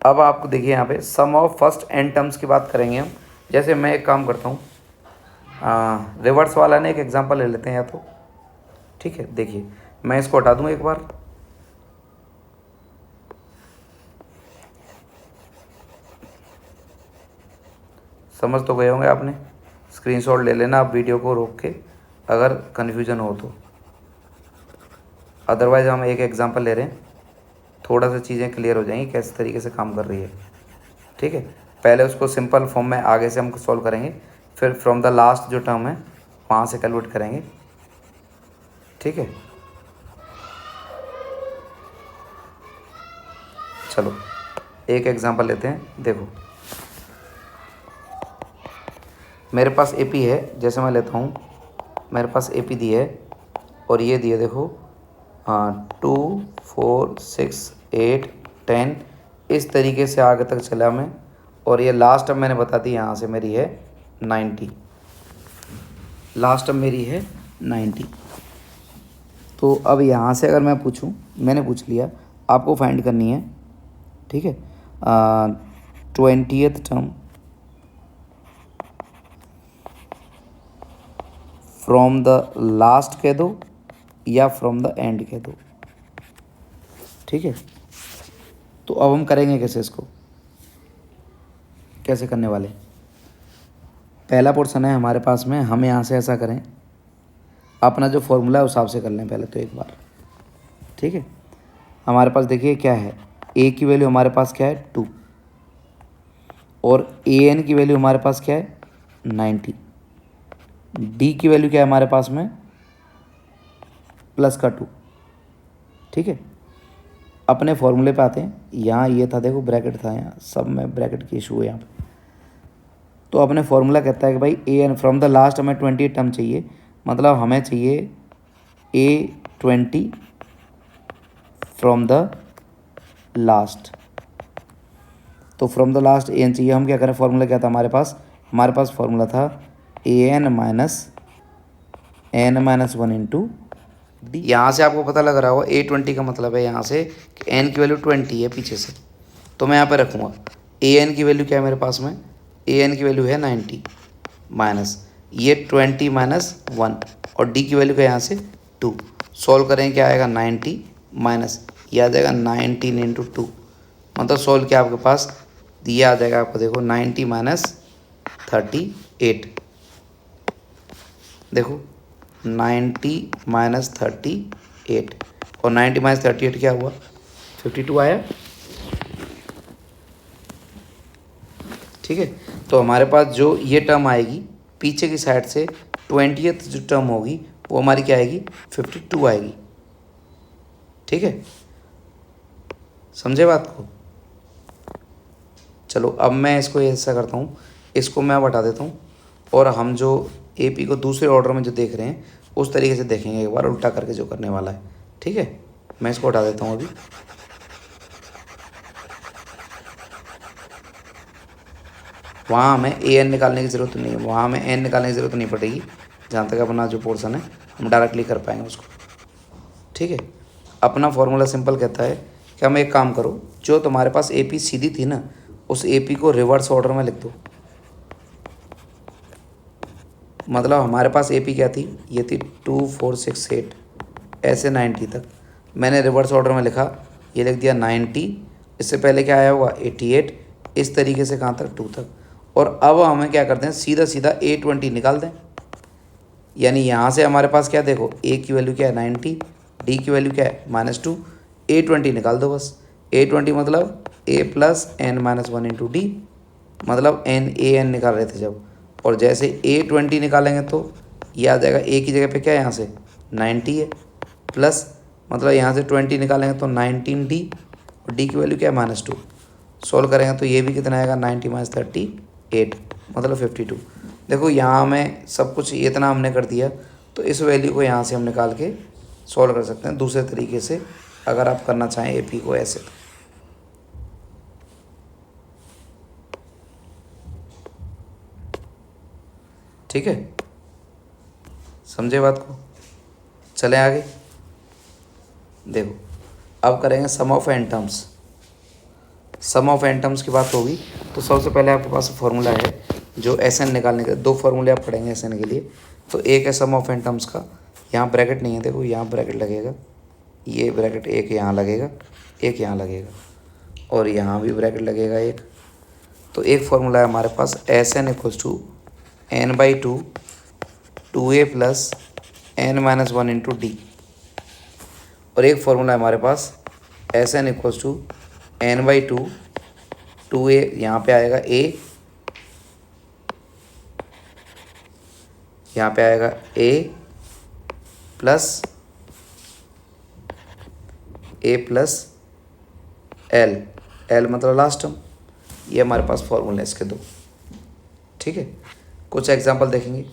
अब आपको देखिए यहाँ पे सम ऑफ फर्स्ट एन टर्म्स की बात करेंगे हम। जैसे मैं एक काम करता हूँ, रिवर्स वाला ने एक एग्जांपल ले लेते हैं या तो, ठीक है। देखिए मैं इसको हटा दूँ एक बार, समझ तो गए होंगे आपने। स्क्रीनशॉट ले लेना आप वीडियो को रोक के अगर कन्फ्यूजन हो तो, अदरवाइज़ हम एक एग्जांपल ले रहे हैं, थोड़ा सा चीज़ें क्लियर हो जाएंगी कैसे तरीके से काम कर रही है, ठीक है। पहले उसको सिंपल फॉर्म में आगे से हम सॉल्व करेंगे, फिर फ्रॉम द लास्ट जो टर्म है वहाँ से कैलकुलेट करेंगे, ठीक है। चलो एक एग्जांपल लेते हैं। देखो मेरे पास ए पी है, जैसे मैं लेता हूँ, मेरे पास ए पी दी है और ये दिए, देखो 2 4 6 8 10, इस तरीके से आगे तक चला मैं, और ये लास्ट टर्म मैंने बता दी यहाँ से मेरी है 90, लास्ट टर्म मेरी है 90। तो अब यहाँ से अगर मैं पूछूँ, मैंने पूछ लिया, आपको फाइंड करनी है, ठीक है, 20th term from the last कह दो या फ्रॉम द एंड कह दो, ठीक है। तो अब हम करेंगे कैसे, इसको कैसे करने वाले। पहला पोर्शन है हमारे पास में, हम यहाँ से ऐसा करें, अपना जो फॉर्मूला है उस हिसाब से कर लें पहले तो एक बार, ठीक है। हमारे पास देखिए क्या है, ए की वैल्यू हमारे पास क्या है 2, और ए एन की वैल्यू हमारे पास क्या है 90, डी की वैल्यू क्या है हमारे पास में प्लस का 2, ठीक है। अपने फॉर्मूले पे आते हैं, यहाँ ये था, देखो ब्रैकेट था यहाँ, सब में ब्रैकेट की इशू है यहाँ पे। तो अपने फॉर्मूला कहता है कि भाई a n from the last हमें 20 टर्म चाहिए, मतलब हमें चाहिए A20 फ्रॉम द लास्ट। तो from the last a n चाहिए, हम क्या करें, फॉर्मूला क्या था हमारे पास फॉर्मूला था a n minus one into d. यहाँ से आपको पता लग रहा होगा A20 का मतलब है यहाँ से कि एन की वैल्यू 20 है पीछे से, तो मैं यहाँ पे रखूँगा ए एन की वैल्यू क्या है मेरे पास में, ए एन की वैल्यू है 90 माइनस ये 20 माइनस 1, और डी की वैल्यू क्या है यहाँ से 2। सॉल्व करेंगे क्या आएगा 90 माइनस ये आ जाएगा 19 इंटू 2, मतलब सॉल्व किया आपके पास ये आ जाएगा आपको, देखो 90 माइनस 38, देखो 90 माइनस 38, और 90 माइनस 38 क्या हुआ 52 आया, ठीक है। तो हमारे पास जो ये टर्म आएगी पीछे की साइड से 20th जो टर्म होगी वो हमारी क्या आएगी 52 आएगी, ठीक है, समझे बात को। चलो अब मैं इसको ऐसा करता हूँ, इसको मैं बता देता हूँ, और हम जो एपी को दूसरे ऑर्डर में जो देख रहे हैं उस तरीके से देखेंगे एक बार उल्टा करके जो करने वाला है, ठीक है। मैं इसको हटा देता हूँ अभी, वहाँ हमें ए एन निकालने की ज़रूरत नहीं है, वहाँ हमें एन निकालने की ज़रूरत नहीं पड़ेगी। जहाँ तक अपना जो पोर्शन है हम डायरेक्टली कर पाएंगे उसको। ठीक है, अपना फॉर्मूला सिंपल कहता है कि हम एक काम करो, जो तुम्हारे पास ए पी सीधी थी ना, उस ए पी को रिवर्स ऑर्डर में लिख दो। मतलब हमारे पास ए पी क्या थी, ये थी 2 4 6 8 ऐसे 90 तक। मैंने रिवर्स ऑर्डर में लिखा, ये लिख दिया 90, इससे पहले क्या आया होगा 88, इस तरीके से कहाँ तक 2 तक। और अब हमें क्या करते हैं, सीधा सीधा A20 निकाल दें। यानी यहाँ से हमारे पास क्या, देखो ए की वैल्यू क्या है 90, डी की वैल्यू क्या है -2, A20 निकाल दो बस। A20 मतलब a plus n minus 1 into d, मतलब एन ए एन निकाल रहे थे जब। और जैसे A20 निकालेंगे तो ये आ जाएगा, ए की जगह पे क्या है यहाँ से 90 है, प्लस मतलब यहाँ से 20 निकालेंगे तो 19D, और डी की वैल्यू क्या है -2। सोल्व करेंगे तो ये भी कितना आएगा 90 माइनस 38, मतलब 52। देखो यहाँ में सब कुछ इतना हमने कर दिया, तो इस वैल्यू को यहाँ से हम निकाल के सॉल्व कर सकते हैं दूसरे तरीके से, अगर आप करना चाहें एपी को ऐसे। ठीक है, समझे बात को, चलें आगे। देखो अब करेंगे sum of n terms. Sum of n terms की बात होगी तो सबसे पहले आपके पास फॉर्मूला है जो एस एन निकालने के, दो फार्मूले आप पढ़ेंगे एस एन के लिए। तो एक है सम ऑफ एन टर्म्स का, यहाँ ब्रैकेट नहीं है, देखो यहाँ ब्रैकेट लगेगा, ये ब्रैकेट एक यहाँ लगेगा, एक यहाँ लगेगा, और यहाँ भी ब्रैकेट लगेगा एक। तो एक फार्मूला है हमारे पास S n equals to n/2 2a plus n minus 1 into d. और एक फार्मूला है हमारे पास S n equals to n/2 2a, यहाँ पे आएगा a, यहाँ पे आएगा a प्लस l मतलब लास्ट टर्म। ये हमारे पास फॉर्मूला है इसके दो। ठीक है, कुछ एग्जांपल देखेंगे।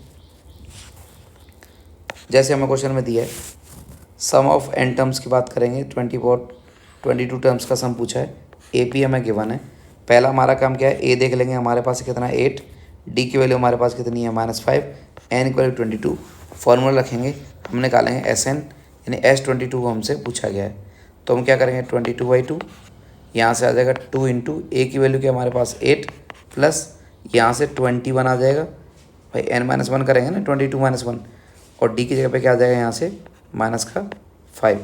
जैसे हमें क्वेश्चन में दिया है सम ऑफ एन टर्म्स की बात करेंगे, 22 टर्म्स का सम पूछा है, ए पी हमें गिवन है। पहला हमारा काम क्या है, ए देख लेंगे हमारे पास कितना 8, डी की वैल्यू हमारे पास कितनी है -5, एन की वैल्यू 22। फॉर्मूला रखेंगे, हम निकालेंगे एस एन, यानी S22 को हमसे पूछा गया है। तो हम क्या करेंगे 22/2, यहाँ से आ जाएगा 2 इंटू ए की वैल्यू क्या हमारे पास 8, प्लस यहाँ से 21 आ जाएगा, भाई n-1 करेंगे ना 22 - 1, और डी की जगह पे क्या आ जाएगा यहाँ से -5।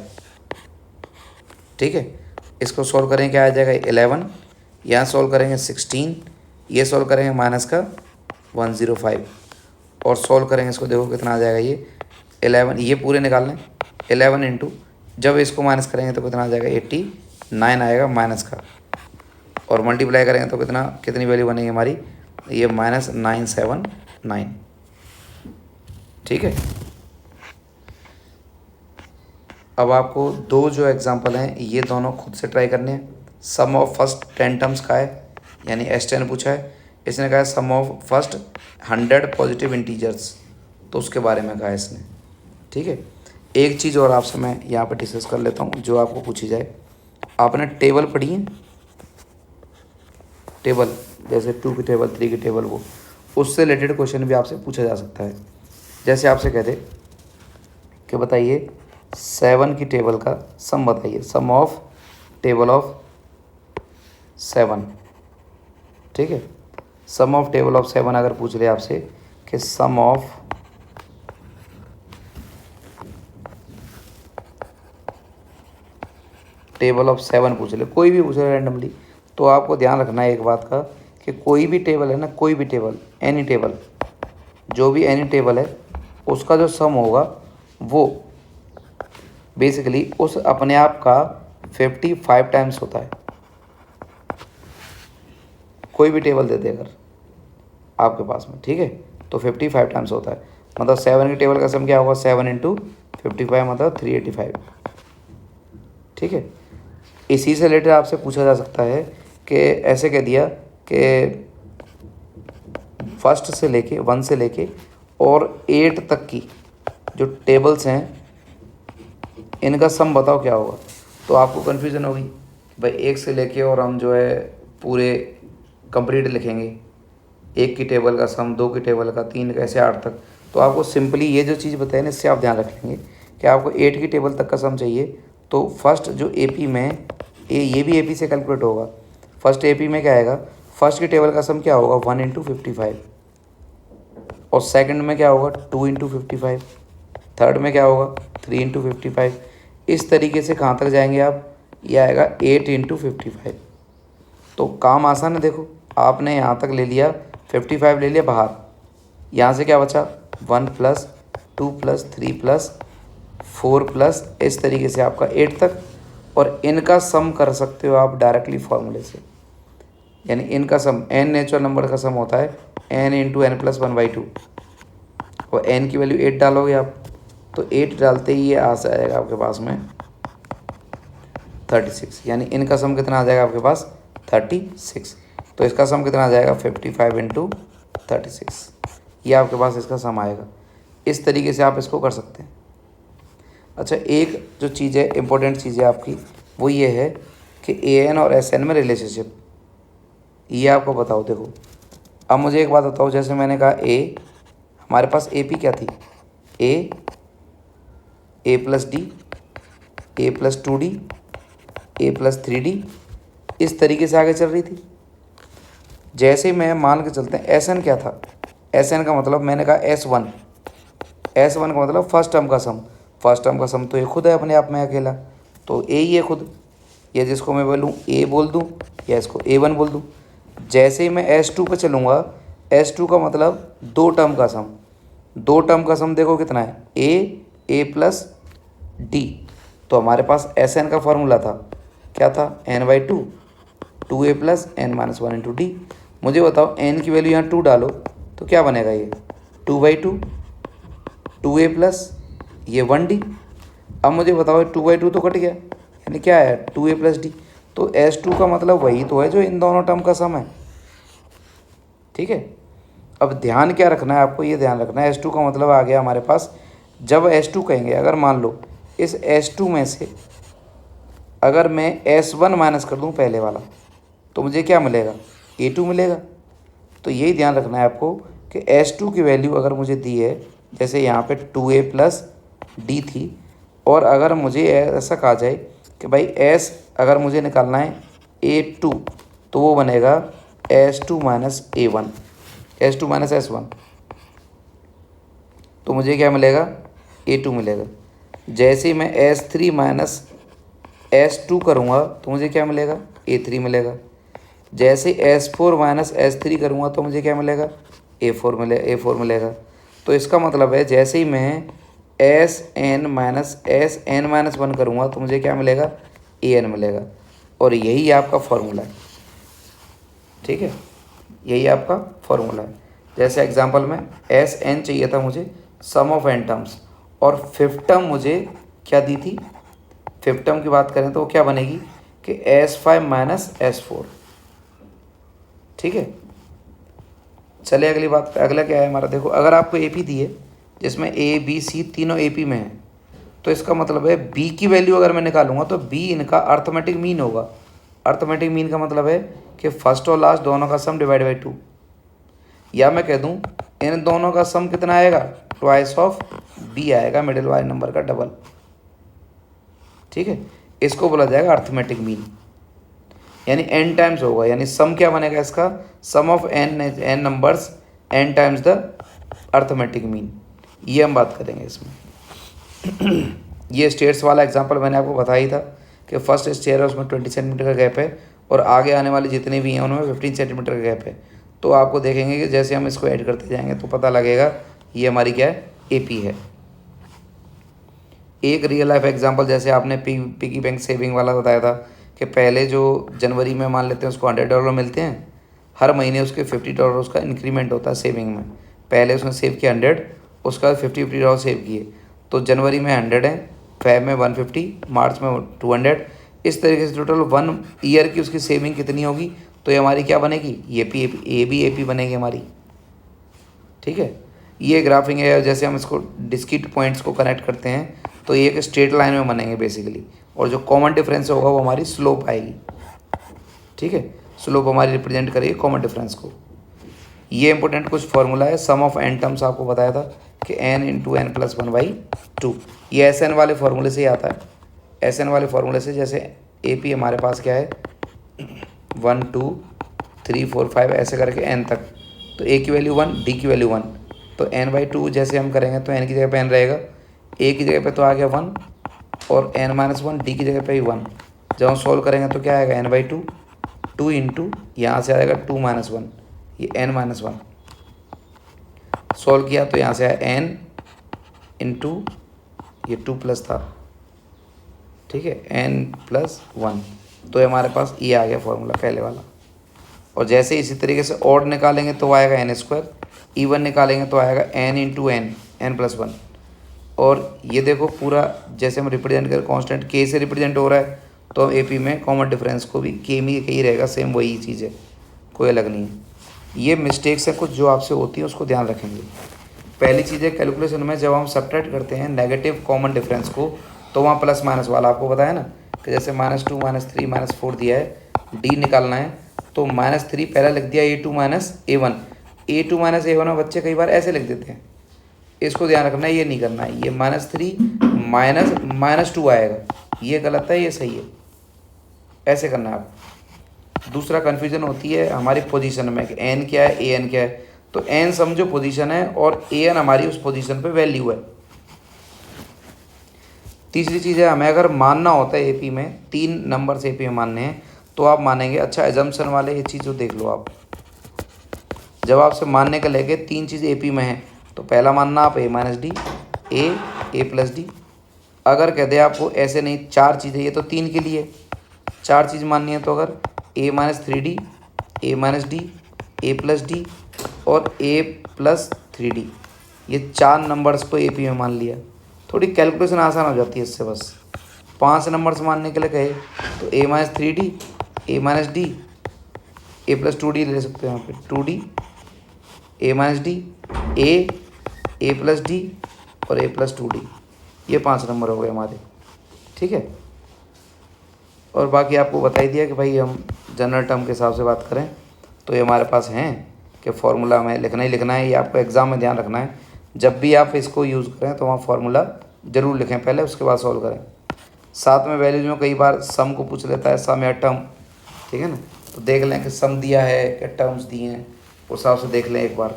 ठीक है, इसको सॉल्व करेंगे क्या आ जाएगा 11, यहाँ सॉल्व करेंगे 16, ये सॉल्व करेंगे -105, और सॉल्व करेंगे इसको, देखो कितना आ जाएगा ये 11, ये पूरे निकाल लें 11 इंटू, जब इसको माइनस करेंगे तो कितना आ जाएगा 89 आएगा माइनस का, और मल्टीप्लाई करेंगे तो कितनी वैल्यू बनेगी हमारी, ये -979। ठीक है, अब आपको दो जो एग्जांपल हैं ये दोनों खुद से ट्राई करने हैं। सम ऑफ फर्स्ट 10 टर्म्स का है, यानी S10 पूछा है, इसने कहा है सम ऑफ फर्स्ट 100 पॉजिटिव इंटीजर्स, तो उसके बारे में कहा है इसने। ठीक है, एक चीज़ और आपसे मैं यहाँ पर डिस्कस कर लेता हूँ जो आपको पूछी जाए। आपने टेबल पढ़ी है, टेबल जैसे 2 की टेबल, 3 की टेबल, वो उससे रिलेटेड क्वेश्चन भी आपसे पूछा जा सकता है। जैसे आपसे कहते कि बताइए 7 की टेबल का सम बताइए, सम ऑफ टेबल ऑफ 7। ठीक है, सम ऑफ टेबल ऑफ 7 अगर पूछ ले आपसे कि सम ऑफ टेबल ऑफ 7 पूछ ले, कोई भी पूछ ले रैंडमली, तो आपको ध्यान रखना है एक बात का कि कोई भी टेबल है ना, कोई भी टेबल, एनी टेबल, जो भी एनी टेबल है उसका जो सम होगा वो बेसिकली उस अपने आप का 55 टाइम्स होता है। कोई भी टेबल दे दे अगर आपके पास में, ठीक है, तो 55 टाइम्स होता है। मतलब 7 की टेबल का सम क्या होगा 7 इंटू 55 मतलब 385। ठीक है, इसी से रिलेटेड आपसे पूछा जा सकता है कि ऐसे कह दिया कि फर्स्ट से लेके 1 से लेके और 8 तक की जो टेबल्स हैं इनका सम बताओ क्या होगा। तो आपको कन्फ्यूज़न होगी भाई 1 से लेके और हम जो है पूरे कंप्लीट लिखेंगे, 1 की टेबल का सम, 2 की टेबल का, 3 का, ऐसे 8 तक। तो आपको सिंपली ये जो चीज़ बताई ना, इससे आप ध्यान रख लेंगे कि आपको 8 की टेबल तक का सम चाहिए। तो फर्स्ट जो AP में ये भी AP से कैलकुलेट होगा। फर्स्ट AP में क्या आएगा, फर्स्ट की टेबल का सम क्या होगा 1 इंटू 55, और सेकंड में क्या होगा 2 इंटू 55, थर्ड में क्या होगा 3 इंटू 55। इस तरीके से कहाँ तक जाएंगे आप, ये आएगा 8 इंटू 55। तो काम आसान है। देखो आपने यहाँ तक ले लिया, 55 ले लिया बाहर, यहाँ से क्या बचा 1 प्लस 2 प्लस 3 प्लस 4 प्लस, इस तरीके से आपका 8 तक। और इनका सम कर सकते हो आप डायरेक्टली फॉर्मूले से, यानी इनका सम n नेचुरल नंबर का सम होता है n इंटू एन प्लस 1/2, और n की वैल्यू 8 डालोगे आप, तो 8 डालते ही ये आ जाएगा आपके पास में 36, यानी इनका सम कितना आ जाएगा आपके पास 36। तो इसका सम कितना आ जाएगा 55 इंटू 36, ये आपके पास इसका सम आएगा। इस तरीके से आप इसको कर सकते हैं। अच्छा, एक जो चीज़ है, इम्पोर्टेंट चीज़ है आपकी, वो ये है कि AN और SN में रिलेशनशिप, ये आपको बताओ। देखो अब मुझे एक बात बताओ, जैसे मैंने कहा हमारे पास AP क्या थी, A plus D, A plus 2D, A plus 3D, इस तरीके से आगे चल रही थी। जैसे मैं मान के चलते हैं SN क्या था, SN का मतलब मैंने कहा S1, S1 का मतलब फर्स्ट टर्म का सम, फर्स्ट टर्म का सम तो ये खुद है अपने आप में अकेला, तो A ही है खुद। ये जिसको मैं बोलूँ A बोल दूँ या इसको A1 बोल दूँ। जैसे ही मैं S2 पे चलूँगा, S2 का मतलब 2 टर्म का सम, 2 टर्म का सम देखो कितना है A प्लस D। तो हमारे पास SN का फॉर्मूला था, क्या था n/2, 2A plus n minus 1 into D। मुझे बताओ n की वैल्यू यहाँ 2 डालो तो क्या बनेगा, ये 2/2, 2A प्लस ये 1D। अब मुझे बताओ 2/2 तो कट गया, यानी क्या है 2A प्लस D। तो S2 का मतलब वही तो है जो इन दोनों टर्म का सम है। ठीक है, अब ध्यान क्या रखना है आपको, ये ध्यान रखना है S2 का मतलब आ गया हमारे पास। जब S2 कहेंगे, अगर मान लो इस S2 में से अगर मैं S1 माइनस कर दूं पहले वाला, तो मुझे क्या मिलेगा A2 मिलेगा। तो यही ध्यान रखना है आपको कि S2 की वैल्यू अगर मुझे दी है, जैसे यहाँ पे 2A प्लस D थी, और अगर मुझे ऐसा कहा जाए कि भाई S अगर मुझे निकालना है A2, तो वो बनेगा S2 minus A1, S2 minus S1, तो मुझे क्या मिलेगा A2 मिलेगा। जैसे ही मैं S3 माइनस S2 करूँगा तो मुझे क्या मिलेगा A3 मिलेगा। जैसे S4 माइनस S3 करूँगा तो मुझे क्या मिलेगा A4 मिलेगा। तो इसका मतलब है जैसे ही मैं SN माइनस 1 करूँगा तो मुझे क्या मिलेगा AN मिलेगा, और यही आपका फॉर्मूला है। ठीक है, यही आपका फॉर्मूला है। जैसे एग्जांपल में SN चाहिए था मुझे, सम ऑफ n टर्म्स, और फिफ्थ टर्म मुझे क्या दी थी, फिफ्थ टर्म की बात करें तो वो क्या बनेगी कि S5 माइनस S4। ठीक है, चलिए अगली बात पे। अगला क्या है हमारा, देखो अगर आपको AP दी है जिसमें A B C तीनों AP में है, तो इसका मतलब है B की वैल्यू अगर मैं निकालूंगा तो B इनका अर्थमेटिक मीन होगा। अर्थमेटिक मीन का मतलब है कि फर्स्ट और लास्ट दोनों का सम डिवाइड बाई 2, या मैं कह दूं इन दोनों का सम कितना आएगा ट्वाइस ऑफ B आएगा, मिडिल वाले नंबर का डबल। ठीक है, इसको बोला जाएगा अर्थमेटिक मीन, यानी n टाइम्स होगा, यानी सम क्या बनेगा इसका, sum of n numbers n times the arithmetic mean. ये हम बात करेंगे इसमें। ये स्टेयर्स वाला एग्जांपल मैंने आपको बताया ही था कि फर्स्ट स्टेयर है उसमें 20 सेंटीमीटर का गैप है, और आगे आने वाले जितने भी हैं उनमें 15 सेंटीमीटर का गैप है। तो आपको देखेंगे कि जैसे हम इसको ऐड करते जाएंगे तो पता लगेगा ये हमारी क्या है AP है। एक रियल लाइफ एग्जांपल, जैसे आपने पिगी बैंक सेविंग वाला बताया था कि पहले जो जनवरी में मान लेते हैं उसको $100 मिलते हैं, हर महीने उसके $50 उसका इंक्रीमेंट होता है सेविंग में। पहले उसने सेव किया 100, उसका $50 सेव किए, तो जनवरी में 100 है, फेब में 150, मार्च में 200, इस तरीके से टोटल 1 ईयर की उसकी सेविंग कितनी होगी, तो ये हमारी क्या बनेगी, ये भी AP बनेगी हमारी। ठीक है, ये ग्राफिंग है। जैसे हम इसको डिस्क्रीट पॉइंट्स को कनेक्ट करते हैं तो ये एक स्ट्रेट लाइन में बनेंगे बेसिकली, और जो कॉमन डिफरेंस होगा वो हमारी स्लोप आएगी। ठीक है, स्लोप हमारी रिप्रेजेंट करेगी कॉमन डिफरेंस को। ये इंपॉर्टेंट कुछ फॉर्मूला है, सम ऑफ एन टर्म्स आपको बताया था कि n इंटू एन प्लस 1/2, ये एस एन वाले फॉर्मूले से ही आता है। एस एन वाले फॉर्मूले से, जैसे ए पी हमारे पास क्या है 1 2 3 4 5 ऐसे करके n तक, तो a की वैल्यू 1, d की वैल्यू 1, तो n/2 जैसे हम करेंगे तो n की जगह पे n रहेगा, a की जगह पे तो आ गया 1 और n-1 d की जगह पे ही 1। जब हम सोल्व करेंगे तो क्या आएगा n/2, 2 इंटू यहाँ से आएगा 2-1, ये n-1 सोल्व किया तो यहाँ से आया n इंटू ये 2 प्लस था, ठीक है, n+1, तो ये हमारे पास ये आ गया फॉर्मूला पहले वाला। और जैसे इसी तरीके से ऑड निकालेंगे तो आएगा n², इवन निकालेंगे तो आएगा n इंटू n+1। और ये देखो पूरा जैसे हम रिप्रेजेंट करें कांस्टेंट k से रिप्रेजेंट हो रहा है, तो हम AP में कॉमन डिफरेंस को भी k में ही रहेगा, सेम वही चीज़ है, कोई अलग नहीं है। ये मिस्टेक्स हैं कुछ जो आपसे होती है, उसको ध्यान रखेंगे। पहली चीज़ है कैलकुलेशन में जब हम सब्ट्रैक्ट करते हैं नेगेटिव कॉमन डिफरेंस को, तो वहाँ प्लस माइनस वाला आपको बताया ना कि जैसे -2 -3 -4 दिया है, d निकालना है तो -3 पहला लिख दिया a2 -a1, a2 -a1 में बच्चे कई बार ऐसे लिख देते हैं, इसको ध्यान रखना है, ये नहीं करना है। ये -3 -2 आएगा, ये गलत है, ये सही है, ऐसे करना है आप। दूसरा कन्फ्यूजन होती है हमारी पोजीशन में कि n क्या है an क्या है, तो n समझो पोजीशन है और an हमारी उस पोजीशन पे वैल्यू है। तीसरी चीज़ है, हमें अगर मानना होता है AP में 3 नंबर से AP में मानने हैं तो आप मानेंगे, अच्छा एजम्पशन वाले ये चीज़ जो देख लो आप, जब आपसे मानने का लेके 3 चीज़ AP में है तो पहला मानना आप a-d, a प्लस d। अगर कह दे आपको ऐसे नहीं 4 चीज़ें, ये तो 3 के लिए 4 चीज़ माननी है, तो अगर a-3d, a-d, a plus d और a प्लस 3d, ये 4 नंबर्स को AP में मान लिया, थोड़ी कैलकुलेशन आसान हो जाती है इससे। बस 5 नंबर्स मानने के लिए कहे तो a-3d, a-d, a plus 2d ले सकते हैं यहाँ पे, 2d, a-d, a plus d और a प्लस 2d, ये 5 नंबर हो गए हमारे, ठीक है। और बाकी आपको बता ही दिया कि भाई हम जनरल टर्म के हिसाब से बात करें तो ये हमारे पास हैं कि फार्मूला हमें लिखना ही लिखना है, ये आपको एग्ज़ाम में ध्यान रखना है। जब भी आप इसको यूज़ करें तो वहाँ फार्मूला ज़रूर लिखें पहले, उसके बाद सॉल्व करें। साथ में वैल्यूज में कई बार सम को पूछ लेता है, सम या टर्म, ठीक है ना, तो देख लें कि सम दिया है क्या टर्म्स दिए हैं, उस हिसाब से देख लें एक बार।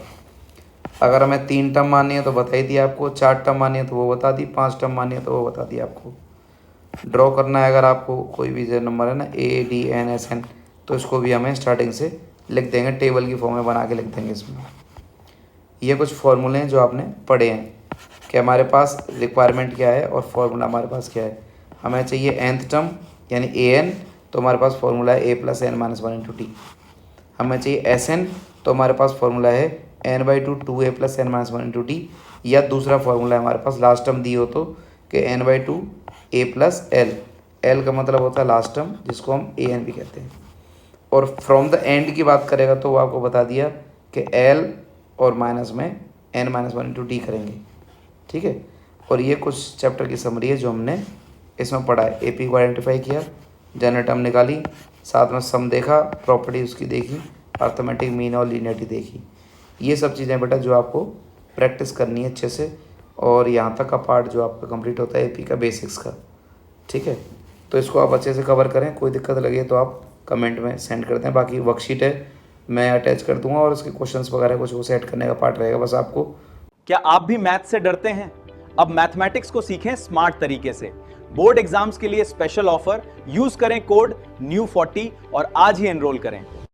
अगर हमें 3 टर्म माननी है तो बता ही दिया आपको, 4 टर्म माननी है तो वो बता दी, 5 टर्म माननी है तो वो बता दिया आपको। ड्रॉ करना है अगर आपको कोई भी जो नंबर है ना ADNSN, तो इसको भी हमें स्टार्टिंग से लिख देंगे, टेबल की फॉर्म में बना के लिख देंगे इसमें। ये कुछ फॉर्मूले हैं जो आपने पढ़े हैं कि हमारे पास रिक्वायरमेंट क्या है और फार्मूला हमारे पास क्या है। हमें चाहिए nth टर्म यानी an, तो हमारे पास फार्मूला है a plus n-1 into t। हमें चाहिए Sn, तो हमारे पास फार्मूला है n/2 2a plus n-1 into t, या दूसरा फार्मूला है हमारे पास लास्ट टर्म दी हो तो कि n/2 a plus l, l का मतलब होता है लास्ट टर्म जिसको हम an भी कहते हैं। और फ्रॉम द एंड की बात करेगा तो वो आपको बता दिया कि l और माइनस में n-1 इंटू टी करेंगे, ठीक है। और ये कुछ चैप्टर की समरी है जो हमने इसमें पढ़ा है। AP को आइडेंटिफाई किया, जनरल टर्म निकाली, साथ में सम देखा, प्रॉपर्टी उसकी देखी, अर्थमेटिक मीन और लीनियरिटी देखी। ये सब चीज़ें बेटा जो आपको प्रैक्टिस करनी है अच्छे से, और यहाँ तक का पार्ट जो आपका कंप्लीट होता है AP का बेसिक्स का, ठीक है। तो इसको आप अच्छे से कवर करें, कोई दिक्कत लगे तो आप कमेंट में सेंड करते हैं। बाकी वर्कशीट है मैं अटैच कर दूंगा और उसके क्वेश्चंस वगैरह कुछ वो सेट करने का पार्ट रहेगा बस आपको। क्या आप भी मैथ से डरते हैं? अब मैथमेटिक्स को सीखें स्मार्ट तरीके से। बोर्ड एग्जाम्स के लिए स्पेशल ऑफर, यूज करें कोड NEW40 और आज ही एनरोल करें।